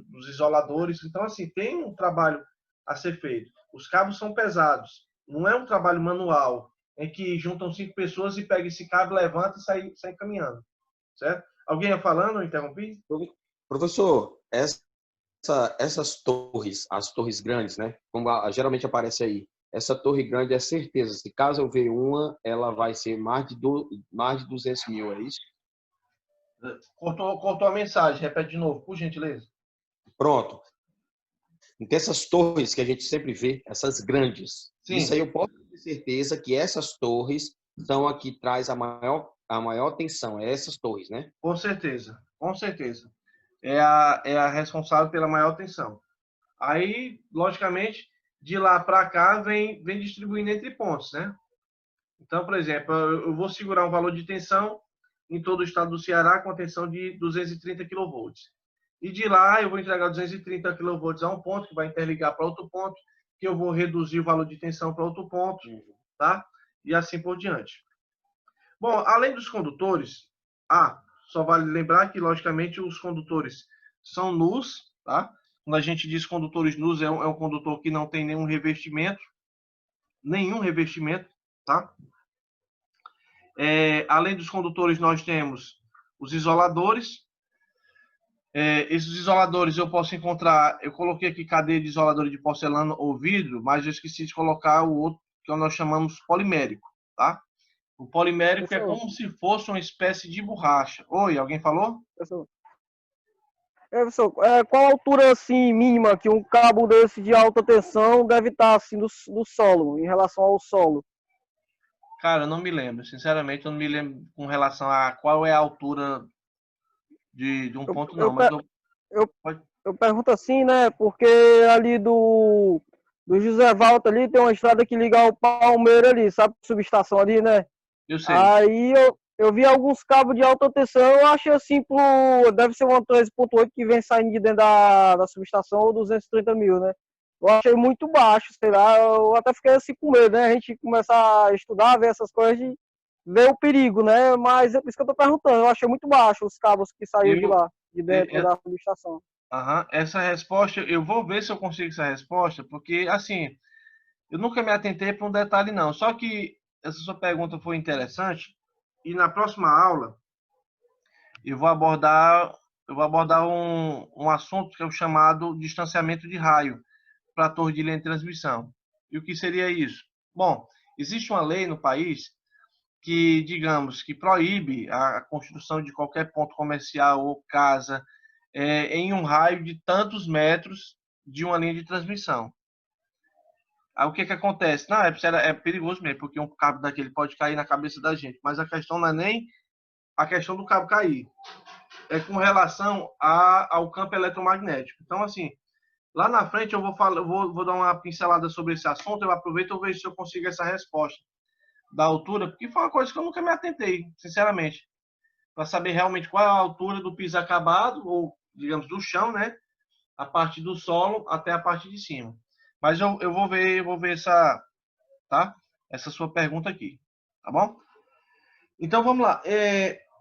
dos isoladores. Então, assim, tem um trabalho a ser feito. Os cabos são pesados, não é um trabalho manual, em que juntam 5 pessoas e pega esse cabo, levanta e sai caminhando, certo? Alguém ia falando, eu interrompi? Professor, essas torres, as torres grandes, né? Como geralmente aparece aí, essa torre grande é certeza, se caso eu ver uma, ela vai ser mais de 200 mil, é isso? Cortou a mensagem, repete de novo, por gentileza. Pronto. Então, essas torres que a gente sempre vê, essas grandes, Sim. Isso aí eu posso ter certeza que essas torres são a que traz a maior tensão, é essas torres, né? Com certeza, com certeza. É a responsável pela maior tensão. Aí, logicamente, de lá para cá vem distribuindo entre pontos, né? Então, por exemplo, eu vou segurar um valor de tensão em todo o estado do Ceará com a tensão de 230 kV. E de lá eu vou entregar 230 kV a um ponto, que vai interligar para outro ponto, que eu vou reduzir o valor de tensão para outro ponto, tá? E assim por diante. Bom, além dos condutores, só vale lembrar que, logicamente, os condutores são nus, tá? Quando a gente diz condutores nus, é um condutor que não tem nenhum revestimento, tá? Além dos condutores, nós temos os isoladores. Esses isoladores eu posso encontrar, eu coloquei aqui cadeia de isolador de porcelana ou vidro, mas eu esqueci de colocar o outro, que nós chamamos polimérico, tá? O polimérico é como se fosse uma espécie de borracha. Oi, alguém falou? Professor, qual a altura assim, mínima que um cabo desse de alta tensão deve estar assim, do solo, em relação ao solo? Cara, eu não me lembro. Sinceramente, eu não me lembro com relação a qual é a altura de um ponto, não. Mas eu pergunto assim, né? Porque ali do José Walter ali tem uma estrada que liga ao Palmeira ali, sabe? Subestação ali, né? Eu sei. Aí eu vi alguns cabos de alta tensão, eu achei assim, deve ser uma 13.8 que vem saindo de dentro da subestação, ou 230 mil, né? Eu achei muito baixo, sei lá, eu até fiquei assim com medo, né? A gente começa a estudar, ver essas coisas e ver o perigo, né? Mas é por isso que eu tô perguntando, eu achei muito baixo os cabos que saíram de lá, de dentro da subestação. Essa resposta, eu vou ver se eu consigo essa resposta, porque, assim, eu nunca me atentei para um detalhe, não. Só que essa sua pergunta foi interessante, e na próxima aula eu vou abordar um assunto que é o chamado distanciamento de raio para a torre de linha de transmissão. E o que seria isso? Bom, existe uma lei no país que, digamos, que proíbe a construção de qualquer ponto comercial ou casa em um raio de tantos metros de uma linha de transmissão. Aí o que acontece? Não, é perigoso mesmo, porque um cabo daquele pode cair na cabeça da gente. Mas a questão não é nem a questão do cabo cair. É com relação ao campo eletromagnético. Então, assim, lá na frente eu vou dar uma pincelada sobre esse assunto. Eu aproveito e vejo se eu consigo essa resposta da altura, porque foi uma coisa que eu nunca me atentei, sinceramente, para saber realmente qual é a altura do piso acabado, ou, digamos, do chão, né? A parte do solo até a parte de cima. Mas eu vou ver essa sua pergunta aqui, tá bom? Então, vamos lá.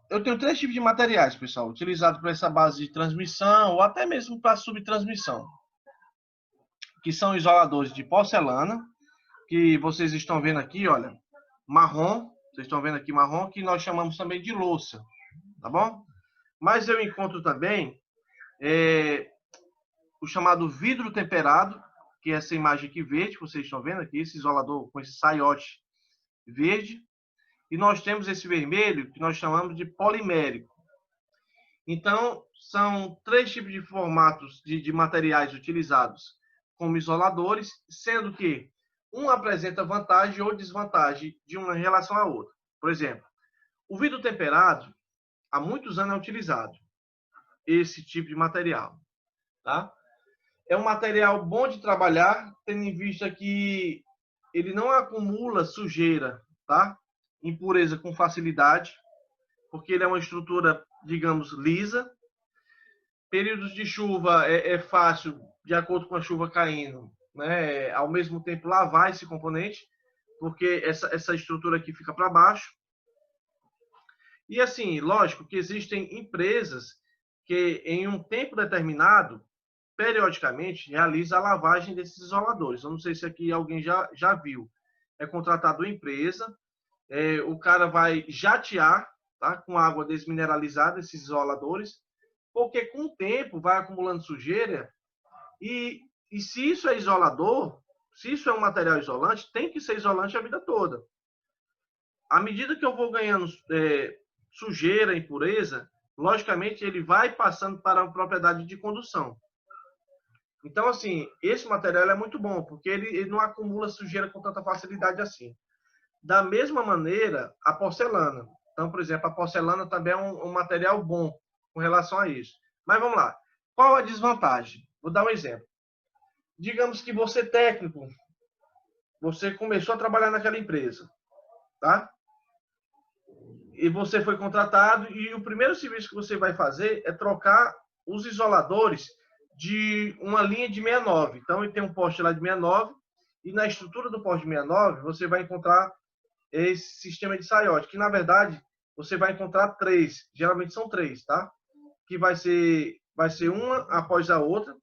Eu tenho 3 tipos de materiais, pessoal, utilizados para essa base de transmissão ou até mesmo para subtransmissão, que são isoladores de porcelana, que vocês estão vendo aqui, olha, marrom, vocês estão vendo aqui marrom, que nós chamamos também de louça, tá bom? Mas eu encontro também o chamado vidro temperado, que é essa imagem aqui verde, que vocês estão vendo aqui, esse isolador com esse saiote verde. E nós temos esse vermelho, que nós chamamos de polimérico. Então, são 3 tipos de formatos de materiais utilizados como isoladores, sendo que um apresenta vantagem ou desvantagem de uma em relação à outra. Por exemplo, o vidro temperado, há muitos anos é utilizado esse tipo de material, tá? É um material bom de trabalhar, tendo em vista que ele não acumula sujeira, tá? Impureza com facilidade, porque ele é uma estrutura, digamos, lisa. Períodos de chuva é fácil, de acordo com a chuva caindo, né? Ao mesmo tempo lavar esse componente, porque essa estrutura aqui fica para baixo. E assim, lógico que existem empresas que em um tempo determinado, periodicamente, realiza a lavagem desses isoladores. Eu não sei se aqui alguém já viu. É contratado uma empresa, o cara vai jatear, tá, com água desmineralizada esses isoladores, porque com o tempo vai acumulando sujeira e se isso é isolador, se isso é um material isolante, tem que ser isolante a vida toda. À medida que eu vou ganhando sujeira, impureza, logicamente ele vai passando para a propriedade de condução. Então, assim, esse material é muito bom, porque ele não acumula sujeira com tanta facilidade assim. Da mesma maneira, a porcelana. Então, por exemplo, a porcelana também é um material bom com relação a isso. Mas vamos lá. Qual a desvantagem? Vou dar um exemplo. Digamos que você técnico, você começou a trabalhar naquela empresa, tá? E você foi contratado e o primeiro serviço que você vai fazer é trocar os isoladores de uma linha de 69. Então, ele tem um poste lá de 69 e na estrutura do poste de 69 você vai encontrar esse sistema de saiote, que na verdade você vai encontrar 3, geralmente são 3, tá? Que vai ser uma após a outra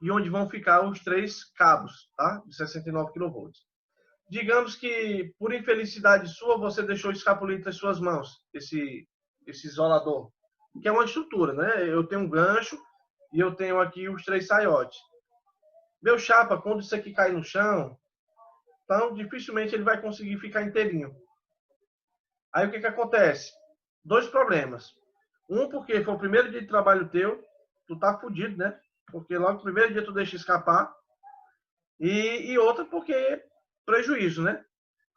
e onde vão ficar os 3 cabos, tá? De 69 kV. Digamos que, por infelicidade sua, você deixou escapulir entre as suas mãos esse isolador, que é uma estrutura, né? Eu tenho um gancho e eu tenho aqui os 3 saiotes. Meu chapa, quando isso aqui cair no chão, então dificilmente ele vai conseguir ficar inteirinho. Aí o que acontece? 2 problemas. Um, porque foi o primeiro dia de trabalho teu, tu tá fudido, né? Porque logo no primeiro dia tu deixa escapar. E outra, porque prejuízo, né?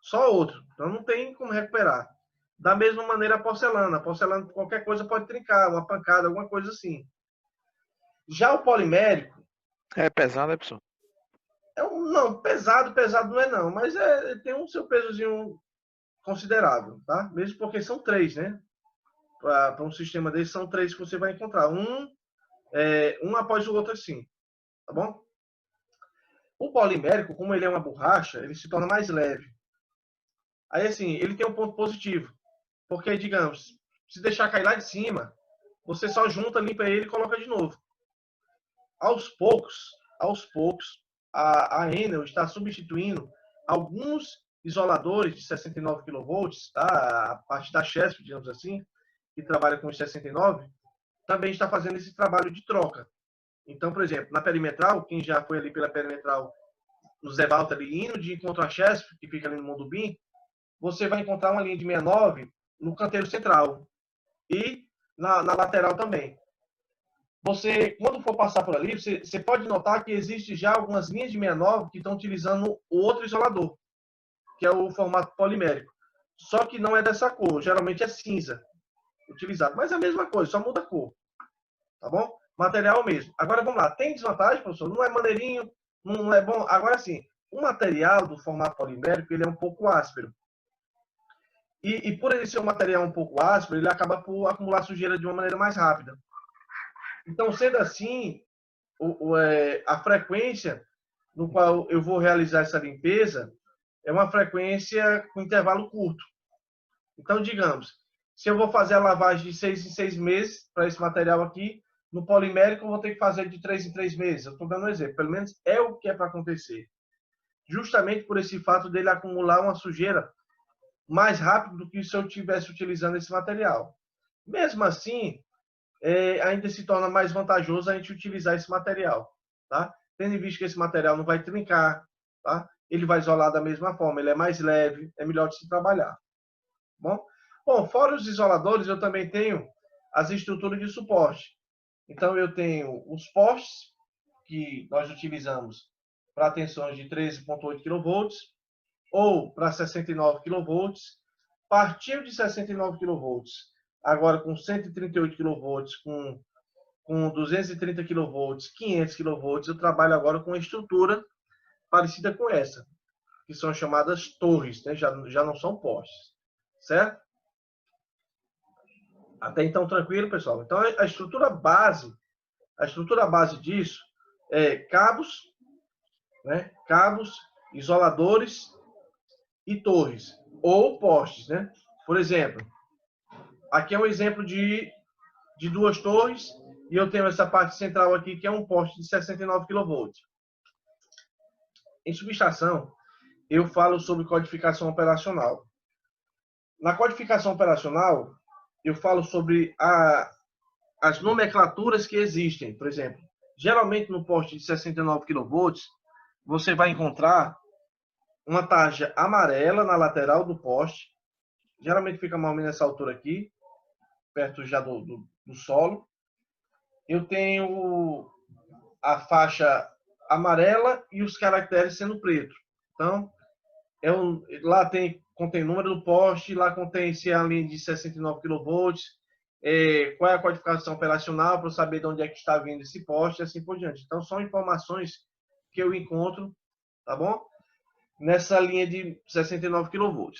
Só outro. Então não tem como recuperar. Da mesma maneira a porcelana. A porcelana, qualquer coisa pode trincar, uma pancada, alguma coisa assim. Já o polimérico... É pesado, né, pessoal? Não, pesado não é não. Mas tem um seu pesozinho considerável, tá? Mesmo porque são 3, né? Para um sistema desse, são 3 que você vai encontrar. Um após o outro assim. Tá bom? O polimérico, como ele é uma borracha, ele se torna mais leve. Aí, assim, ele tem um ponto positivo. Porque, digamos, se deixar cair lá de cima, você só junta, limpa ele e coloca de novo. Aos poucos, a Enel está substituindo alguns isoladores de 69 kV, tá? A parte da Chesf, digamos assim, que trabalha com os 69, também está fazendo esse trabalho de troca. Então, por exemplo, na perimetral, quem já foi ali pela perimetral, no Zé Walter, ali, indo de encontro à Chesf, que fica ali no Mondubim, você vai encontrar uma linha de 69 no canteiro central e na lateral também. Você, quando for passar por ali, você pode notar que existe já algumas linhas de 69 que estão utilizando o outro isolador, que é o formato polimérico. Só que não é dessa cor, geralmente é cinza utilizado. Mas é a mesma coisa, só muda a cor. Tá bom? Material é o mesmo. Agora vamos lá. Tem desvantagem, professor? Não é maneirinho, não é bom. Agora sim, o material do formato polimérico ele é um pouco áspero. E por ele ser um material um pouco áspero, ele acaba por acumular sujeira de uma maneira mais rápida. Então, sendo assim, a frequência no qual eu vou realizar essa limpeza é uma frequência com intervalo curto. Então, digamos, se eu vou fazer a lavagem de 6 em 6 meses para esse material aqui, no polimérico eu vou ter que fazer de 3 em 3 meses. Eu estou dando um exemplo. Pelo menos é o que é para acontecer. Justamente por esse fato dele acumular uma sujeira mais rápido do que se eu estivesse utilizando esse material. Mesmo assim, ainda se torna mais vantajoso a gente utilizar esse material, tá? Tendo em vista que esse material não vai trincar, tá? Ele vai isolar da mesma forma, ele é mais leve, é melhor de se trabalhar. Bom, fora os isoladores, eu também tenho as estruturas de suporte. Então, eu tenho os postes, que nós utilizamos para tensões de 13,8 kV ou para 69 kV. Partiu de 69 kV, agora com 138 kV, com 230 kV, 500 kV, eu trabalho agora com uma estrutura parecida com essa. que são chamadas torres, né? Já não são postes, certo? Até então, tranquilo, pessoal? Então, a estrutura base disso é cabos, né? Cabos, isoladores e torres, ou postes, né? Por exemplo, aqui é um exemplo de 2 torres, e eu tenho essa parte central aqui, que é um poste de 69 kV. Em subestação, eu falo sobre codificação operacional. Na codificação operacional, eu falo sobre as nomenclaturas que existem. Por exemplo, geralmente no poste de 69 kV, você vai encontrar uma tarja amarela na lateral do poste. Geralmente fica mais ou menos nessa altura aqui, perto já do solo. Eu tenho a faixa amarela e os caracteres sendo preto. Então, lá contém número do poste, lá contém se é a linha de 69 kV, qual é a codificação operacional para eu saber de onde é que está vindo esse poste e assim por diante. Então, são informações que eu encontro, tá bom? Nessa linha de 69 kV.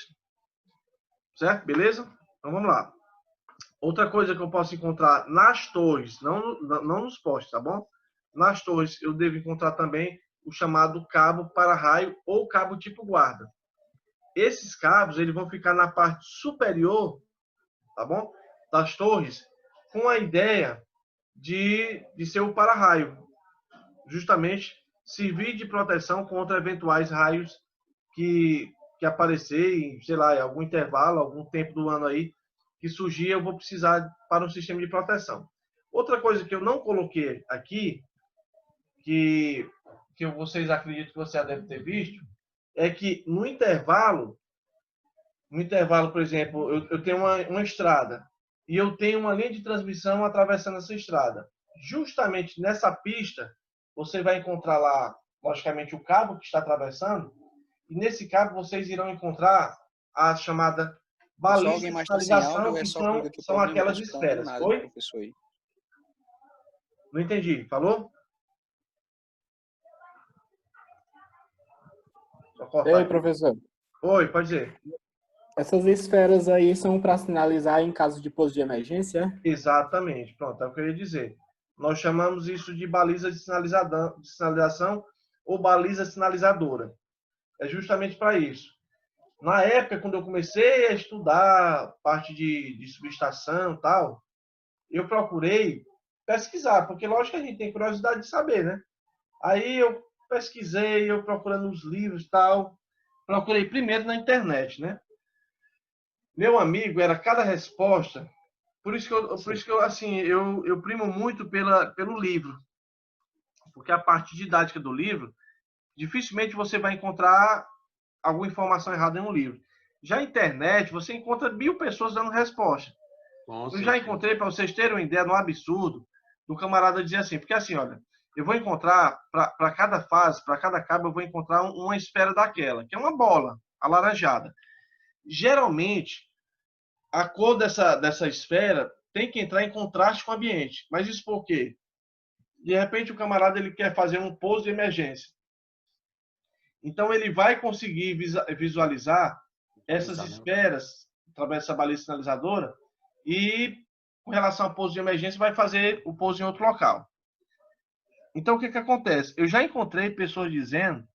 Certo? Beleza? Então, vamos lá. Outra coisa que eu posso encontrar nas torres, não nos postes, tá bom? Nas torres, eu devo encontrar também o chamado cabo para-raio ou cabo tipo guarda. Esses cabos, eles vão ficar na parte superior, tá bom? Das torres, com a ideia de ser o para-raio. Justamente servir de proteção contra eventuais raios que aparecer em, sei lá, em algum intervalo, algum tempo do ano aí, que surgir, eu vou precisar para um sistema de proteção. Outra coisa que eu não coloquei aqui, que vocês acreditam que você já deve ter visto, é que no intervalo, por exemplo, eu tenho uma estrada e eu tenho uma linha de transmissão atravessando essa estrada. Justamente nessa pista, você vai encontrar lá, logicamente, o cabo que está atravessando, e nesse cabo vocês irão encontrar a chamada baliza de sinalização, que são aquelas esferas. Oi? Não entendi. Falou? Ei, professor. Oi, pode dizer. Essas esferas aí são para sinalizar em caso de pouso de emergência? Exatamente. Pronto, é o que eu queria dizer. Nós chamamos isso de baliza de sinalização ou baliza sinalizadora. É justamente para isso. Na época, quando eu comecei a estudar parte de subestação e tal, eu procurei pesquisar, porque lógico que a gente tem curiosidade de saber, né? Aí eu pesquisei, eu procurando os livros e tal, procurei primeiro na internet, né? Meu amigo, era cada resposta. Por isso que eu assim, eu primo muito pelo livro. Porque a parte didática do livro, dificilmente você vai encontrar alguma informação errada em um livro. Já a internet, você encontra 1000 pessoas dando resposta. Eu já encontrei, para vocês terem uma ideia, no absurdo, do camarada dizer assim, porque assim, olha, eu vou encontrar, para cada fase, para cada cabo, eu vou encontrar uma esfera daquela, que é uma bola alaranjada. Geralmente, a cor dessa esfera tem que entrar em contraste com o ambiente. Mas isso por quê? De repente, o camarada ele quer fazer um pouso de emergência. Então, ele vai conseguir visualizar essas esferas através dessa baliza sinalizadora e, com relação ao pouso de emergência, vai fazer o pouso em outro local. Então, o que acontece? Eu já encontrei pessoas dizendo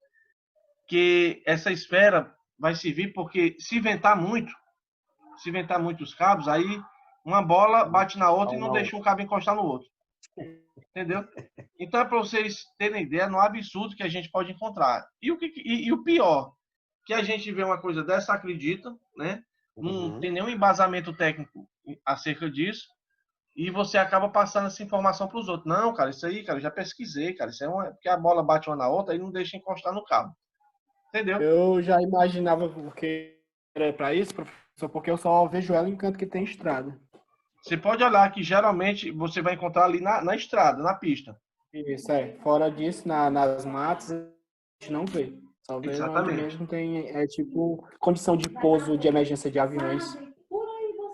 que essa esfera vai servir porque, se ventar muito os cabos, aí uma bola bate na outra e não deixa um cabo encostar no outro. Entendeu? Então, é para vocês terem ideia, no absurdo que a gente pode encontrar. E o pior, que a gente vê uma coisa dessa, acredita, né? Não tem nenhum embasamento técnico acerca disso, e você acaba passando essa informação para os outros. Não, cara, isso aí, cara, eu já pesquisei, cara, isso é porque a bola bate uma na outra e não deixa encostar no cabo. Entendeu? Eu já imaginava porque era para isso, professor, porque eu só vejo ela em canto que tem estrada. Você pode olhar que geralmente você vai encontrar ali na estrada, na pista. Isso, fora disso, nas matas, a gente não vê. Só vê onde mesmo tem, tipo, condição de pouso de emergência de aviões.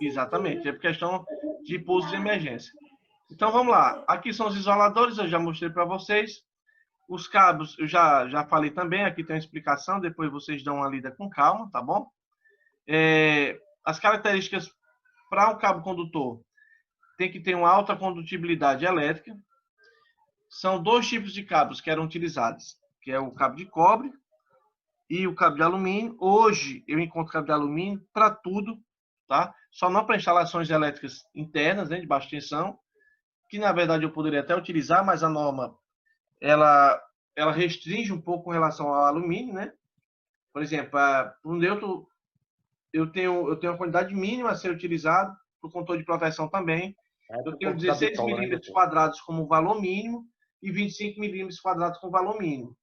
Exatamente, é por questão de pouso de emergência. Então, vamos lá. Aqui são os isoladores, eu já mostrei para vocês. Os cabos, eu já falei também, aqui tem uma explicação, depois vocês dão uma lida com calma, tá bom? As características para um cabo condutor, tem que ter uma alta condutibilidade elétrica. São 2 tipos de cabos que eram utilizados, que é o cabo de cobre e o cabo de alumínio. Hoje eu encontro cabo de alumínio para tudo, tá? Só não para instalações elétricas internas, né, de baixa tensão, que na verdade eu poderia até utilizar, mas a norma ela restringe um pouco com relação ao alumínio, né? Por exemplo, o neutro eu tenho uma quantidade mínima a ser utilizado, para o controle de proteção também. Eu tenho 16 milímetros quadrados como valor mínimo e 25 milímetros quadrados como valor mínimo.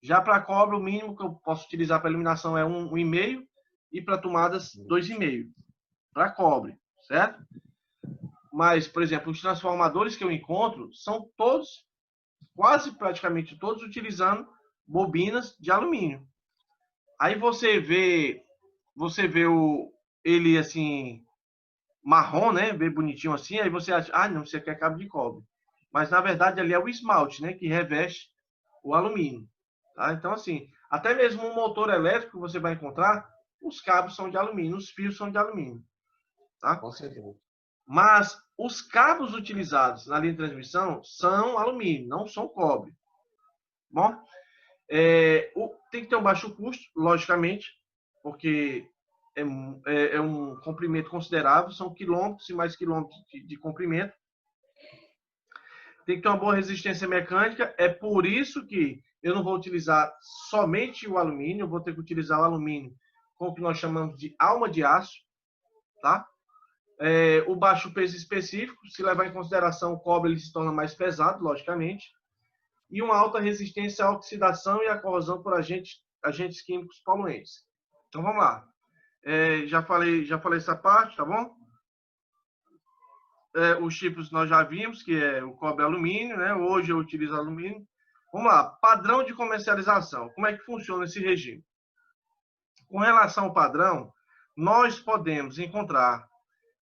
Já para cobre, o mínimo que eu posso utilizar para iluminação é 1,5 e para tomadas 2,5 para cobre, certo? Mas, por exemplo, os transformadores que eu encontro são todos, quase praticamente todos, utilizando bobinas de alumínio. Aí você vê ele assim marrom, né? Bem bonitinho assim, aí você acha, não, isso aqui é cabo de cobre. Mas na verdade ali é o esmalte, né, que reveste o alumínio, tá? Então assim, até mesmo um motor elétrico que você vai encontrar, os cabos são de alumínio, os fios são de alumínio, tá? Com certeza. Mas os cabos utilizados na linha de transmissão são alumínio, não são cobre. Bom, tem que ter um baixo custo, logicamente, porque é um comprimento considerável, são quilômetros e mais quilômetros de comprimento. Tem que ter uma boa resistência mecânica, é por isso que eu não vou utilizar somente o alumínio, eu vou ter que utilizar o alumínio com o que nós chamamos de alma de aço, tá? O baixo peso específico, se levar em consideração o cobre, ele se torna mais pesado, logicamente, e uma alta resistência à oxidação e à corrosão por agentes químicos poluentes. Então vamos lá. Já falei essa parte, tá bom? Os tipos nós já vimos, que é o cobre e alumínio, né? Hoje eu utilizo alumínio. Vamos lá, padrão de comercialização. Como é que funciona esse regime? Com relação ao padrão, nós podemos encontrar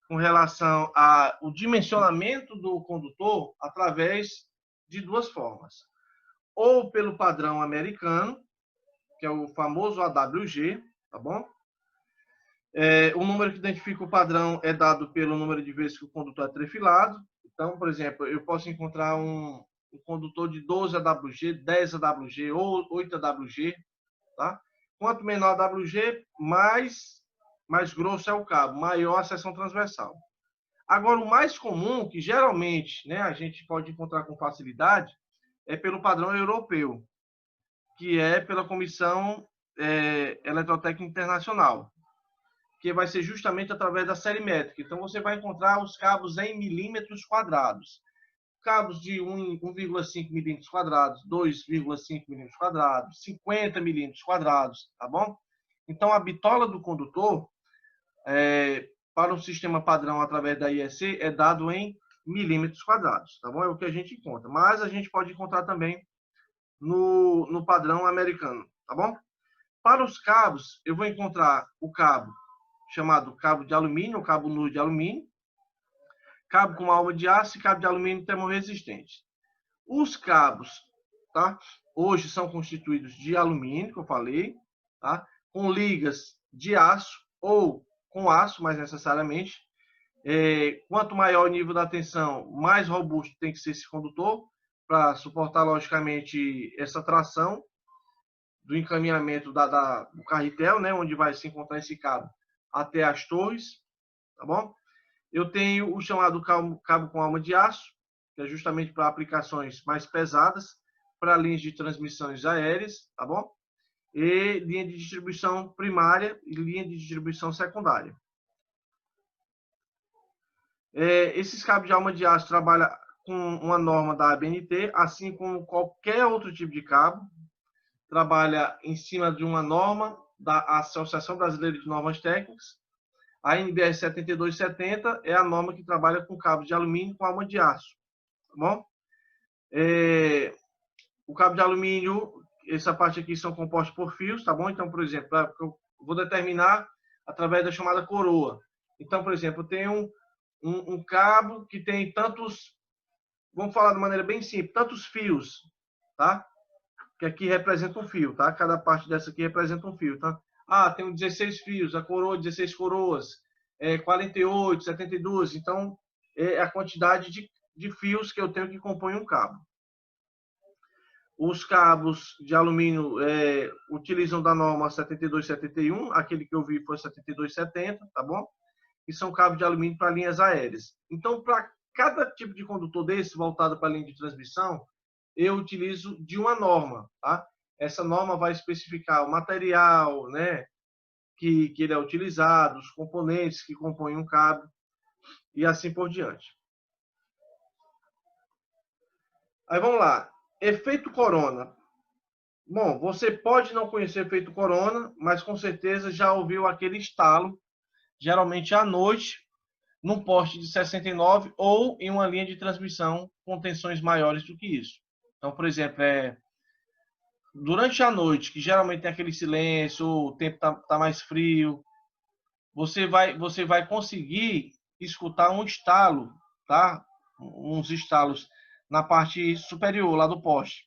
com relação ao dimensionamento do condutor através de 2 formas. Ou pelo padrão americano, que é o famoso AWG, tá bom? O número que identifica o padrão é dado pelo número de vezes que o condutor é trefilado. Então, por exemplo, eu posso encontrar um condutor de 12 AWG, 10 AWG ou 8 AWG, tá? Quanto menor a AWG, mais grosso é o cabo, maior a seção transversal. Agora, o mais comum, que geralmente, né, a gente pode encontrar com facilidade, é pelo padrão europeu, que é pela Comissão Eletrotécnica Internacional, que vai ser justamente através da série métrica. Então, você vai encontrar os cabos em milímetros quadrados. Cabos de 1,5 milímetros quadrados, 2,5 milímetros quadrados, 50 milímetros quadrados, tá bom? Então, a bitola do condutor, para o sistema padrão através da IEC, é dado em milímetros quadrados, tá bom? É o que a gente encontra. Mas a gente pode encontrar também no padrão americano, tá bom? Para os cabos, eu vou encontrar o cabo chamado cabo de alumínio, cabo nu de alumínio, cabo com alma de aço e cabo de alumínio termorresistente. Os cabos, tá? Hoje são constituídos de alumínio, que eu falei, tá? Com ligas de aço ou com aço, mais necessariamente. Quanto maior o nível da tensão, mais robusto tem que ser esse condutor para suportar, logicamente, essa tração do encaminhamento do carretel, né? Onde vai se encontrar esse cabo até as torres, tá bom? Eu tenho o chamado cabo com alma de aço, que é justamente para aplicações mais pesadas, para linhas de transmissões aéreas, tá bom? E linha de distribuição primária e linha de distribuição secundária. Esses cabos de alma de aço trabalham com uma norma da ABNT, assim como qualquer outro tipo de cabo, trabalha em cima de uma norma da Associação Brasileira de Normas Técnicas. A NBR 7270 é a norma que trabalha com cabos de alumínio com alma de aço, tá bom? O cabo de alumínio, essa parte aqui são compostos por fios, tá bom? Então, por exemplo, eu vou determinar através da chamada coroa. Então, por exemplo, eu tenho um cabo que tem tantos, vamos falar de maneira bem simples, tantos fios, tá? que aqui representa um fio, tá? Cada parte dessa aqui representa um fio, tá? Ah, tem 16 fios, a coroa, 16 coroas, 48, 72. Então, é a quantidade de fios que eu tenho que compõem um cabo. Os cabos de alumínio utilizam da norma 7271, aquele que eu vi foi 7270, tá bom? E são cabos de alumínio para linhas aéreas. Então, para cada tipo de condutor desse voltado para a linha de transmissão, eu utilizo de uma norma, tá? Essa norma vai especificar o material, né, que ele é utilizado, os componentes que compõem um cabo e assim por diante. Aí vamos lá. Efeito corona. Bom, você pode não conhecer efeito corona, mas com certeza já ouviu aquele estalo, geralmente à noite, num poste de 69 ou em uma linha de transmissão com tensões maiores do que isso. Então, por exemplo, durante a noite, que geralmente tem aquele silêncio, o tempo tá mais frio, você vai conseguir escutar um estalo, tá? Uns estalos na parte superior lá do poste,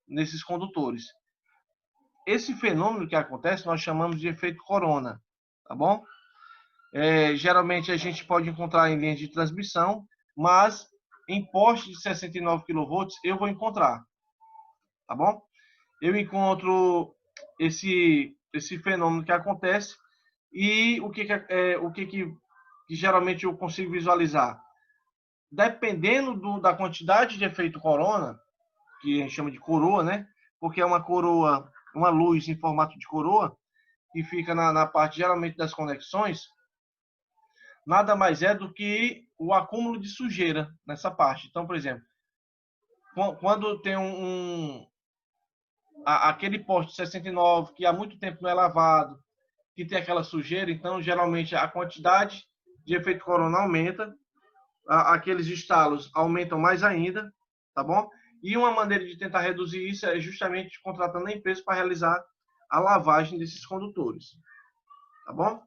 nesses condutores. Esse fenômeno que acontece, nós chamamos de efeito corona, tá bom? Geralmente a gente pode encontrar em linhas de transmissão, mas em poste de 69 kV eu vou encontrar, tá bom? Eu encontro esse fenômeno que acontece e o que geralmente eu consigo visualizar. Dependendo da quantidade de efeito corona, que a gente chama de coroa, né? Porque é uma coroa, uma luz em formato de coroa, que fica na parte geralmente das conexões, nada mais é do que o acúmulo de sujeira nessa parte. Então, por exemplo, quando tem aquele poste 69 que há muito tempo não é lavado, que tem aquela sujeira, então geralmente a quantidade de efeito corona aumenta, aqueles estalos aumentam mais ainda, tá bom? E uma maneira de tentar reduzir isso é justamente contratando a empresa para realizar a lavagem desses condutores, tá bom?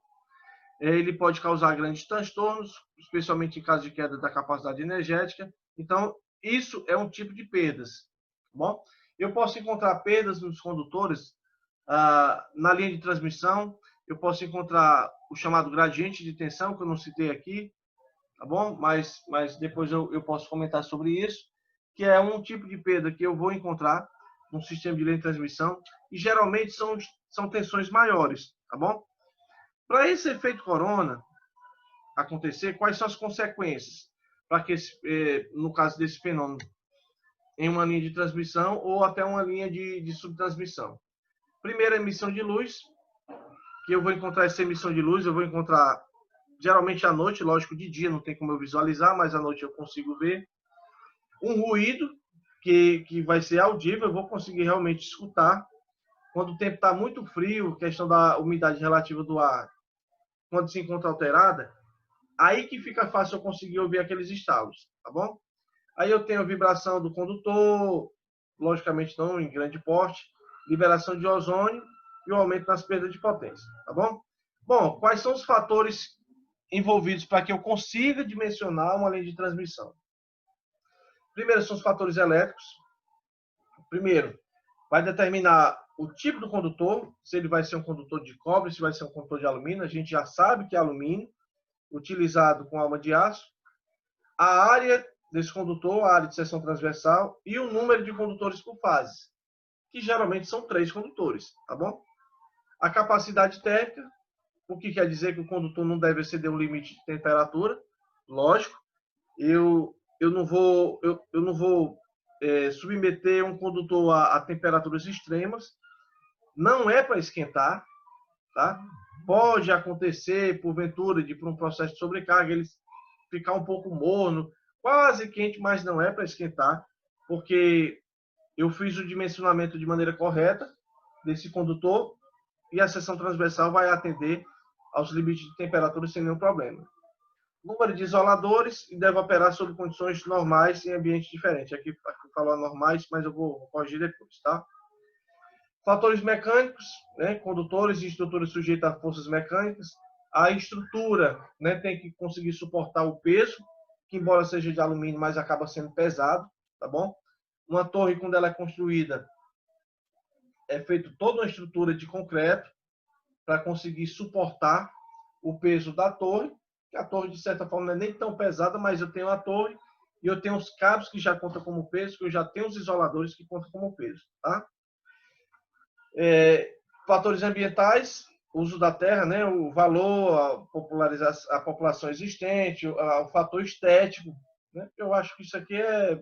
Ele pode causar grandes transtornos, especialmente em caso de queda da capacidade energética. Então, isso é um tipo de perdas, tá bom? Eu posso encontrar perdas nos condutores na linha de transmissão, eu posso encontrar o chamado gradiente de tensão, que eu não citei aqui, tá bom? Mas depois eu posso comentar sobre isso, que é um tipo de perda que eu vou encontrar no sistema de linha de transmissão, e geralmente são tensões maiores, tá bom? Para esse efeito corona acontecer, quais são as consequências? Para que, no caso desse fenômeno, em uma linha de transmissão ou até uma linha de subtransmissão. Primeira, emissão de luz, que eu vou encontrar essa emissão de luz, eu vou encontrar geralmente à noite, lógico, de dia não tem como eu visualizar, mas à noite eu consigo ver. Um ruído, que vai ser audível, eu vou conseguir realmente escutar. Quando o tempo está muito frio, questão da umidade relativa do ar, quando se encontra alterada, aí que fica fácil eu conseguir ouvir aqueles estalos, tá bom? Aí eu tenho a vibração do condutor, logicamente não em grande porte, liberação de ozônio e o aumento nas perdas de potência, tá bom? Bom, quais são os fatores envolvidos para que eu consiga dimensionar uma linha de transmissão? Primeiro são os fatores elétricos. Primeiro, vai determinar o tipo do condutor, se ele vai ser um condutor de cobre, se vai ser um condutor de alumínio. A gente já sabe que é alumínio, utilizado com alma de aço. A área desse condutor, a área de seção transversal e o número de condutores por fase, que geralmente são 3 condutores, tá bom? A capacidade térmica, o que quer dizer que o condutor não deve exceder um limite de temperatura, lógico. Eu não vou submeter um condutor a temperaturas extremas. Não é para esquentar, tá? Pode acontecer, porventura, por um processo de sobrecarga, ele ficar um pouco morno, quase quente, mas não é para esquentar, porque eu fiz o dimensionamento de maneira correta desse condutor e a seção transversal vai atender aos limites de temperatura sem nenhum problema. Número de isoladores e deve operar sob condições normais em ambiente diferente. Aqui falou normais, mas eu vou corrigir depois, tá? Fatores mecânicos, né? Condutores e estruturas sujeitas a forças mecânicas. A estrutura, né, tem que conseguir suportar o peso, que embora seja de alumínio, mas acaba sendo pesado, tá bom? Uma torre, quando ela é construída, é feito toda uma estrutura de concreto para conseguir suportar o peso da torre. A torre, de certa forma, não é nem tão pesada, mas eu tenho a torre e eu tenho os cabos que já contam como peso, que eu já tenho os isoladores que contam como peso. Tá? Fatores ambientais, uso da terra, né? O valor, a população existente, o fator estético. Né? Eu acho que isso aqui é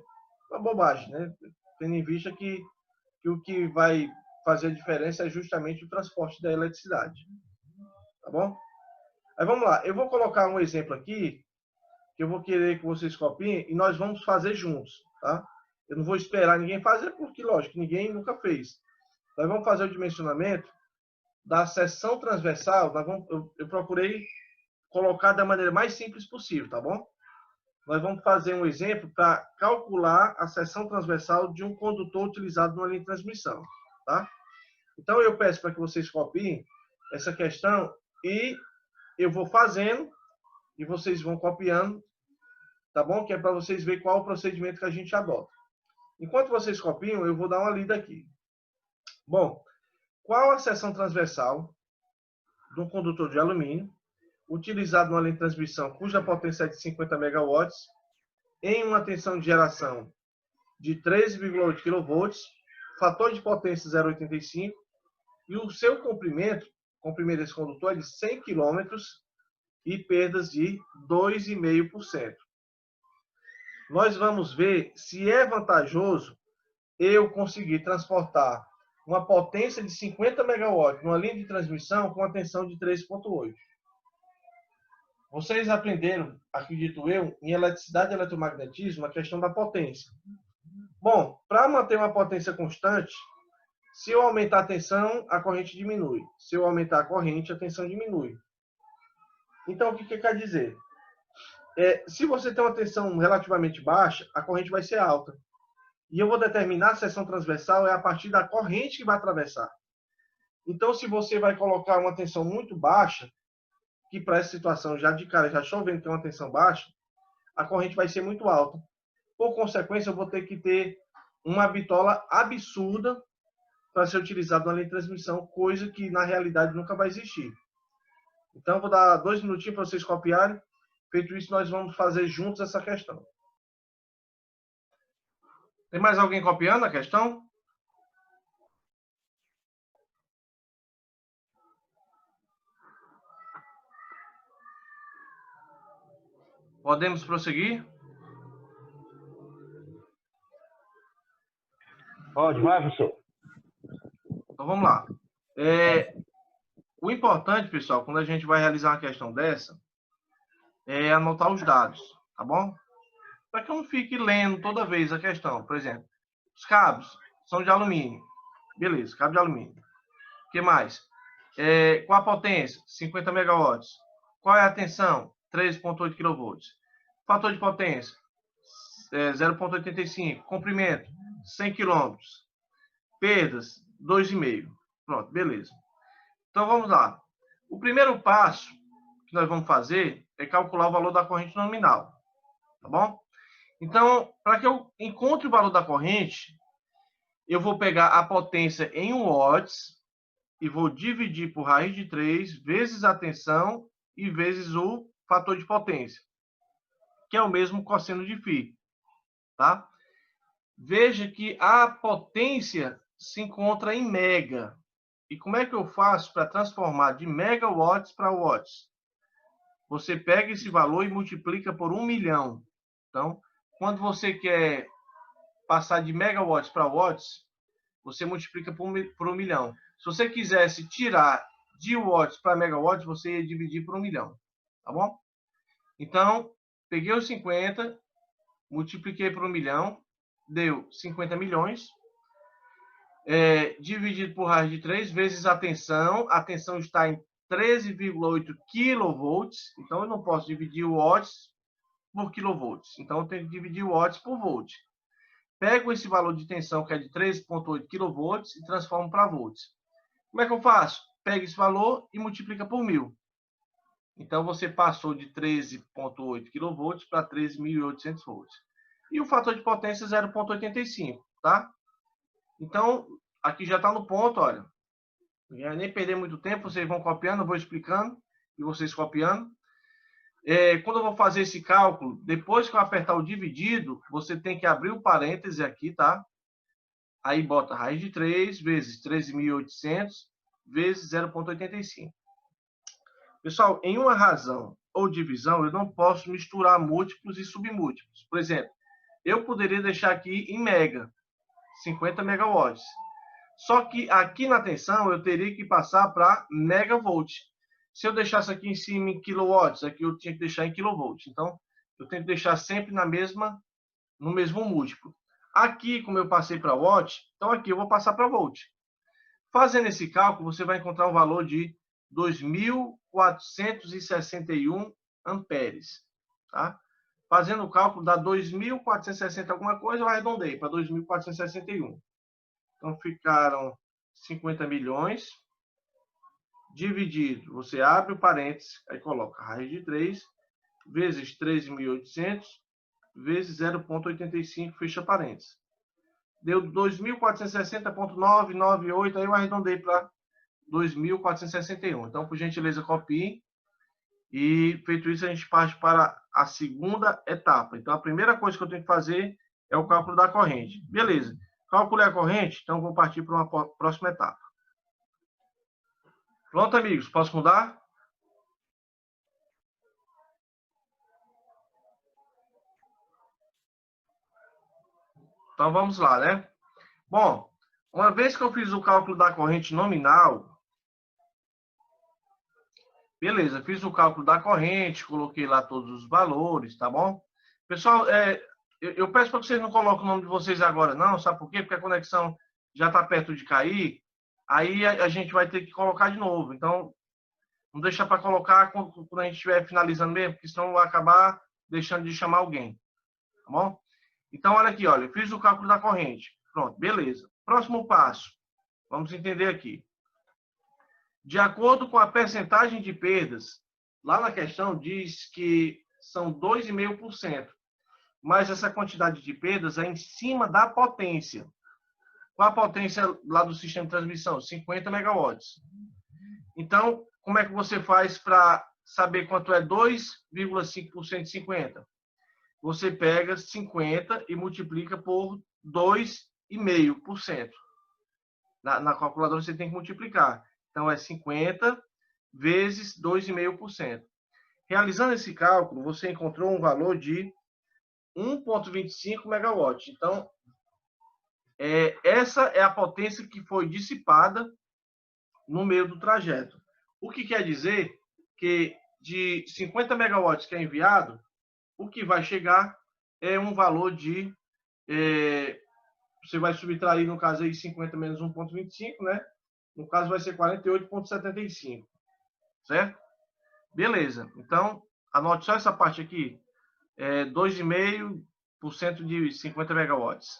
uma bobagem, né? Tendo em vista que o que vai fazer a diferença é justamente o transporte da eletricidade. Tá bom? Aí vamos lá. Eu vou colocar um exemplo aqui, que eu vou querer que vocês copiem, e nós vamos fazer juntos. Tá? Eu não vou esperar ninguém fazer, porque, lógico, ninguém nunca fez. Nós vamos fazer o dimensionamento da seção transversal. Eu procurei colocar da maneira mais simples possível, tá bom? Nós vamos fazer um exemplo para calcular a seção transversal de um condutor utilizado numa linha de transmissão, tá? Então, eu peço para que vocês copiem essa questão e eu vou fazendo e vocês vão copiando, tá bom? Que é para vocês verem qual é o procedimento que a gente adota. Enquanto vocês copiam, eu vou dar uma lida aqui. Bom, qual a seção transversal de um condutor de alumínio utilizado numa linha de transmissão cuja potência é de 50 MW em uma tensão de geração de 13,8 kV, fator de potência 0,85 e o seu comprimento desse condutor é de 100 km e perdas de 2,5%. Nós vamos ver se é vantajoso eu conseguir transportar uma potência de 50 MW numa linha de transmissão com a tensão de 3,8. Vocês aprenderam, acredito eu, em eletricidade e eletromagnetismo, a questão da potência. Bom, para manter uma potência constante, se eu aumentar a tensão, a corrente diminui. Se eu aumentar a corrente, a tensão diminui. Então, o que quer dizer? Se você tem uma tensão relativamente baixa, a corrente vai ser alta. E eu vou determinar a seção transversal a partir da corrente que vai atravessar. Então, se você vai colocar uma tensão muito baixa, que para essa situação, já de cara, já estou vendo que é uma tensão baixa, a corrente vai ser muito alta. Por consequência, eu vou ter que ter uma bitola absurda para ser utilizado na linha de transmissão, coisa que na realidade nunca vai existir. Então, vou dar 2 minutinhos para vocês copiarem. Feito isso, nós vamos fazer juntos essa questão. Tem mais alguém copiando a questão? Podemos prosseguir? Pode, vai, professor. Então, vamos lá. O importante, pessoal, quando a gente vai realizar uma questão dessa, é anotar os dados, tá bom? Para que eu não fique lendo toda vez a questão. Por exemplo, os cabos são de alumínio. Beleza, cabo de alumínio. O que mais? Qual a potência? 50 MW. Qual é a tensão? 3,8 kV. Fator de potência? 0,85. Comprimento? 100 km. Perdas? 2,5. Pronto, beleza. Então, vamos lá. O primeiro passo que nós vamos fazer é calcular o valor da corrente nominal. Tá bom? Então, para que eu encontre o valor da corrente, eu vou pegar a potência em watts e vou dividir por raiz de 3 vezes a tensão e vezes o fator de potência, que é o mesmo cosseno de φ. Tá? Veja que a potência se encontra em mega. E como é que eu faço para transformar de megawatts para watts? Você pega esse valor e multiplica por 1 milhão. Então, quando você quer passar de megawatts para watts, você multiplica por 1 milhão. Se você quisesse tirar de watts para megawatts, você ia dividir por 1 milhão. Tá bom? Então, peguei os 50, multipliquei por 1 milhão, deu 50 milhões. Dividido por raiz de 3 vezes a tensão. A tensão está em 13,8 kV. Então, eu não posso dividir watts por kilovolts. Então, eu tenho que dividir watts por volt. Pego esse valor de tensão, que é de 13,8 kV, e transformo para volts. Como é que eu faço? Pega esse valor e multiplica por 1000. Então, você passou de 13,8 kV para 13.800 volts. E o fator de potência 0,85, tá? Então, aqui já está no ponto, olha. Não vai nem perder muito tempo, vocês vão copiando, eu vou explicando, e vocês copiando. Quando eu vou fazer esse cálculo, depois que eu apertar o dividido, você tem que abrir o parêntese aqui, tá? Aí bota raiz de 3 vezes 13.800 vezes 0,85. Pessoal, em uma razão ou divisão, eu não posso misturar múltiplos e submúltiplos. Por exemplo, eu poderia deixar aqui em mega, 50 megawatts. Só que aqui na tensão eu teria que passar para megavolt. Se eu deixasse aqui em cima em kilowatts, aqui eu tinha que deixar em kilovolt. Então, eu tenho que deixar sempre no mesmo múltiplo. Aqui, como eu passei para watt, então aqui eu vou passar para volt. Fazendo esse cálculo, você vai encontrar um valor de 2.461 amperes. Tá? Fazendo o cálculo, dá 2.460 alguma coisa, eu arredondei para 2.461. Então, ficaram 50 milhões. Dividido, você abre o parênteses, aí coloca raiz de 3, vezes 13.800, vezes 0,85, fecha parênteses. Deu 2.460,998, aí eu arredondei para 2.461. Então, por gentileza, copie. E, feito isso, a gente parte para a segunda etapa. Então, a primeira coisa que eu tenho que fazer é o cálculo da corrente. Beleza. Calculei a corrente, então vou partir para uma próxima etapa. Pronto, amigos? Posso mudar? Então, vamos lá, né? Bom, uma vez que eu fiz o cálculo da corrente nominal, beleza, fiz o cálculo da corrente, coloquei lá todos os valores, tá bom? Pessoal, eu peço para que vocês não coloquem o nome de vocês agora, não, sabe por quê? Porque a conexão já está perto de cair, aí a gente vai ter que colocar de novo. Então, não deixa para colocar quando a gente estiver finalizando mesmo, porque senão vai acabar deixando de chamar alguém. Tá bom? Então, olha aqui, olha, eu fiz o cálculo da corrente. Pronto, beleza. Próximo passo. Vamos entender aqui. De acordo com a percentagem de perdas, lá na questão diz que são 2,5%. Mas essa quantidade de perdas é em cima da potência. Qual a potência lá do sistema de transmissão? 50 megawatts. Então, como é que você faz para saber quanto é 2,5% de 50? Você pega 50 e multiplica por 2,5%. Na calculadora você tem que multiplicar. Então, é 50 vezes 2,5%. Realizando esse cálculo, você encontrou um valor de 1,25 megawatts. Então, essa é a potência que foi dissipada no meio do trajeto. O que quer dizer que de 50 megawatts que é enviado, o que vai chegar é um valor de... você vai subtrair, no caso, aí 50 menos 1,25, né? No caso, vai ser 48,75. Certo? Beleza. Então, anote só essa parte aqui. 2,5% de 50 megawatts.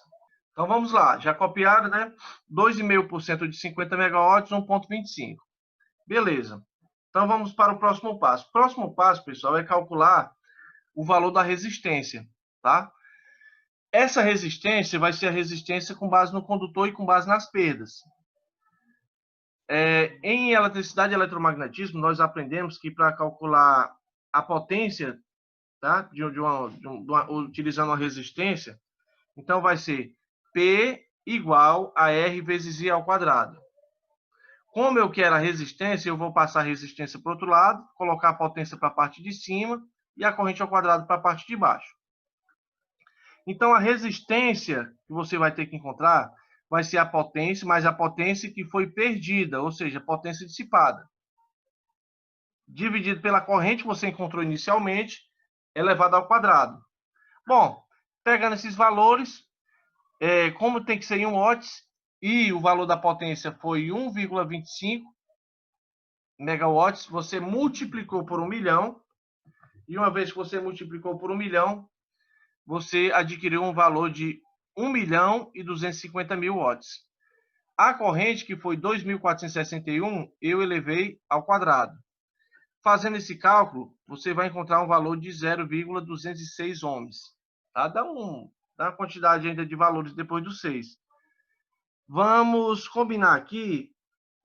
Então, vamos lá. Já copiaram, né? 2,5% de 50 megawatts, 1,25. Beleza. Então, vamos para o próximo passo. O próximo passo, pessoal, é calcular o valor da resistência, tá? Essa resistência vai ser a resistência com base no condutor e com base nas perdas. Em eletricidade e eletromagnetismo, nós aprendemos que para calcular a potência, tá? Utilizando a resistência, então vai ser P igual a R vezes I ao quadrado. Como eu quero a resistência, eu vou passar a resistência para o outro lado, colocar a potência para a parte de cima e a corrente ao quadrado para a parte de baixo. Então, a resistência que você vai ter que encontrar vai ser a potência, mais a potência que foi perdida, ou seja, a potência dissipada. Dividido pela corrente que você encontrou inicialmente, elevado ao quadrado. Bom, pegando esses valores, como tem que ser em watts, e o valor da potência foi 1,25 megawatts, você multiplicou por 1 milhão, e uma vez que você multiplicou por 1 milhão, você adquiriu um valor de 1.250.000 watts. A corrente, que foi 2.461, eu elevei ao quadrado. Fazendo esse cálculo, você vai encontrar um valor de 0,206 ohms. Tá? Dá uma quantidade ainda de valores depois do 6. Vamos combinar aqui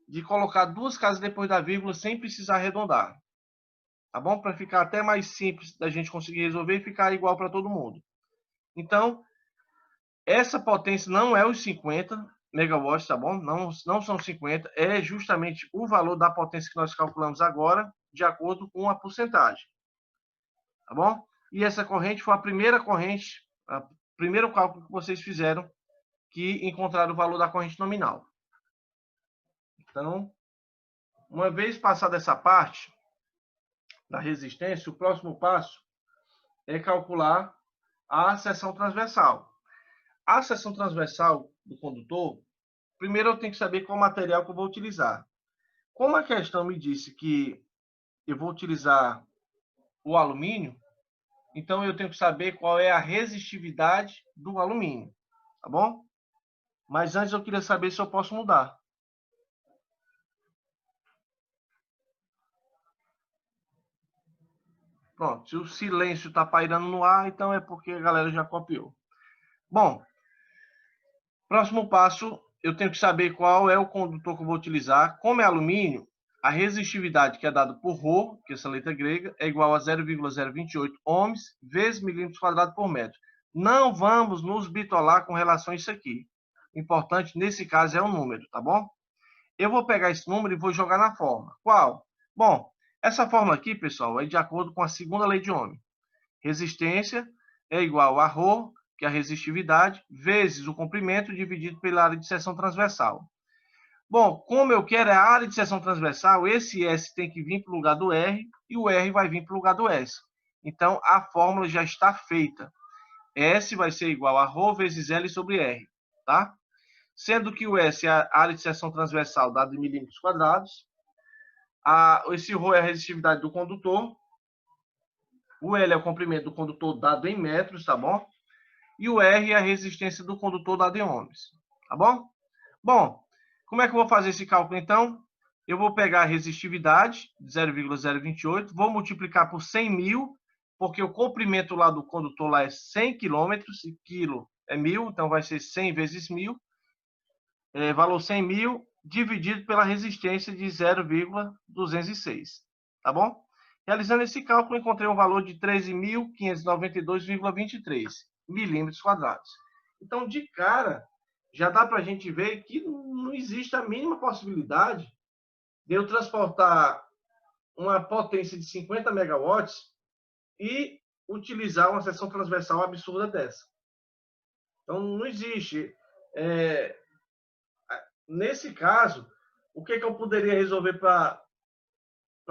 de colocar 2 casas depois da vírgula sem precisar arredondar. Tá bom? Para ficar até mais simples da gente conseguir resolver e ficar igual para todo mundo. Então, essa potência não é os 50 megawatts, tá bom? Não são 50, é justamente o valor da potência que nós calculamos agora, de acordo com a porcentagem. Tá bom? E essa corrente foi a primeira corrente, o primeiro cálculo que vocês fizeram, que encontraram o valor da corrente nominal. Então, uma vez passada essa parte da resistência, o próximo passo é calcular a seção transversal. A seção transversal do condutor, primeiro eu tenho que saber qual material que eu vou utilizar. Como a questão me disse que eu vou utilizar o alumínio, então eu tenho que saber qual é a resistividade do alumínio, tá bom? Mas antes eu queria saber se eu posso mudar. Pronto, se o silêncio está pairando no ar, então é porque a galera já copiou. Bom, próximo passo, eu tenho que saber qual é o condutor que eu vou utilizar. Como é alumínio, a resistividade que é dada por Rho, que é essa letra grega, é igual a 0,028 ohms vezes milímetros quadrados por metro. Não vamos nos bitolar com relação a isso aqui. O importante nesse caso é o número, tá bom? Eu vou pegar esse número e vou jogar na forma. Qual? Bom, essa forma aqui, pessoal, é de acordo com a segunda lei de Ohm. Resistência é igual a Rho, que é a resistividade, vezes o comprimento dividido pela área de seção transversal. Bom, como eu quero a área de seção transversal, esse S tem que vir para o lugar do R e o R vai vir para o lugar do S. Então, a fórmula já está feita. S vai ser igual a Rho vezes L sobre R, tá? Sendo que o S é a área de seção transversal dada em milímetros quadrados. Esse Rho é a resistividade do condutor. O L é o comprimento do condutor dado em metros, tá bom? E o R é a resistência do condutor dado em ohms, tá bom? Bom, como é que eu vou fazer esse cálculo, então? Eu vou pegar a resistividade, 0,028, vou multiplicar por 100 mil, porque o comprimento lá do condutor lá é 100 quilômetros, e quilo é 1000, então vai ser 100 vezes 1000, valor 100 mil, dividido pela resistência de 0,206, tá bom? Realizando esse cálculo, encontrei um valor de 13.592,23 milímetros quadrados. Então, de cara, já dá para a gente ver que não existe a mínima possibilidade de eu transportar uma potência de 50 megawatts e utilizar uma seção transversal absurda dessa. Então, não existe. Nesse caso, o que eu poderia resolver para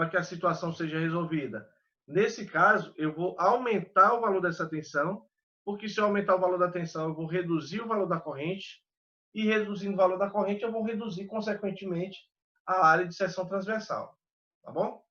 que a situação seja resolvida? Nesse caso, eu vou aumentar o valor dessa tensão, porque se eu aumentar o valor da tensão, eu vou reduzir o valor da corrente, e reduzindo o valor da corrente, eu vou reduzir, consequentemente, a área de seção transversal. Tá bom?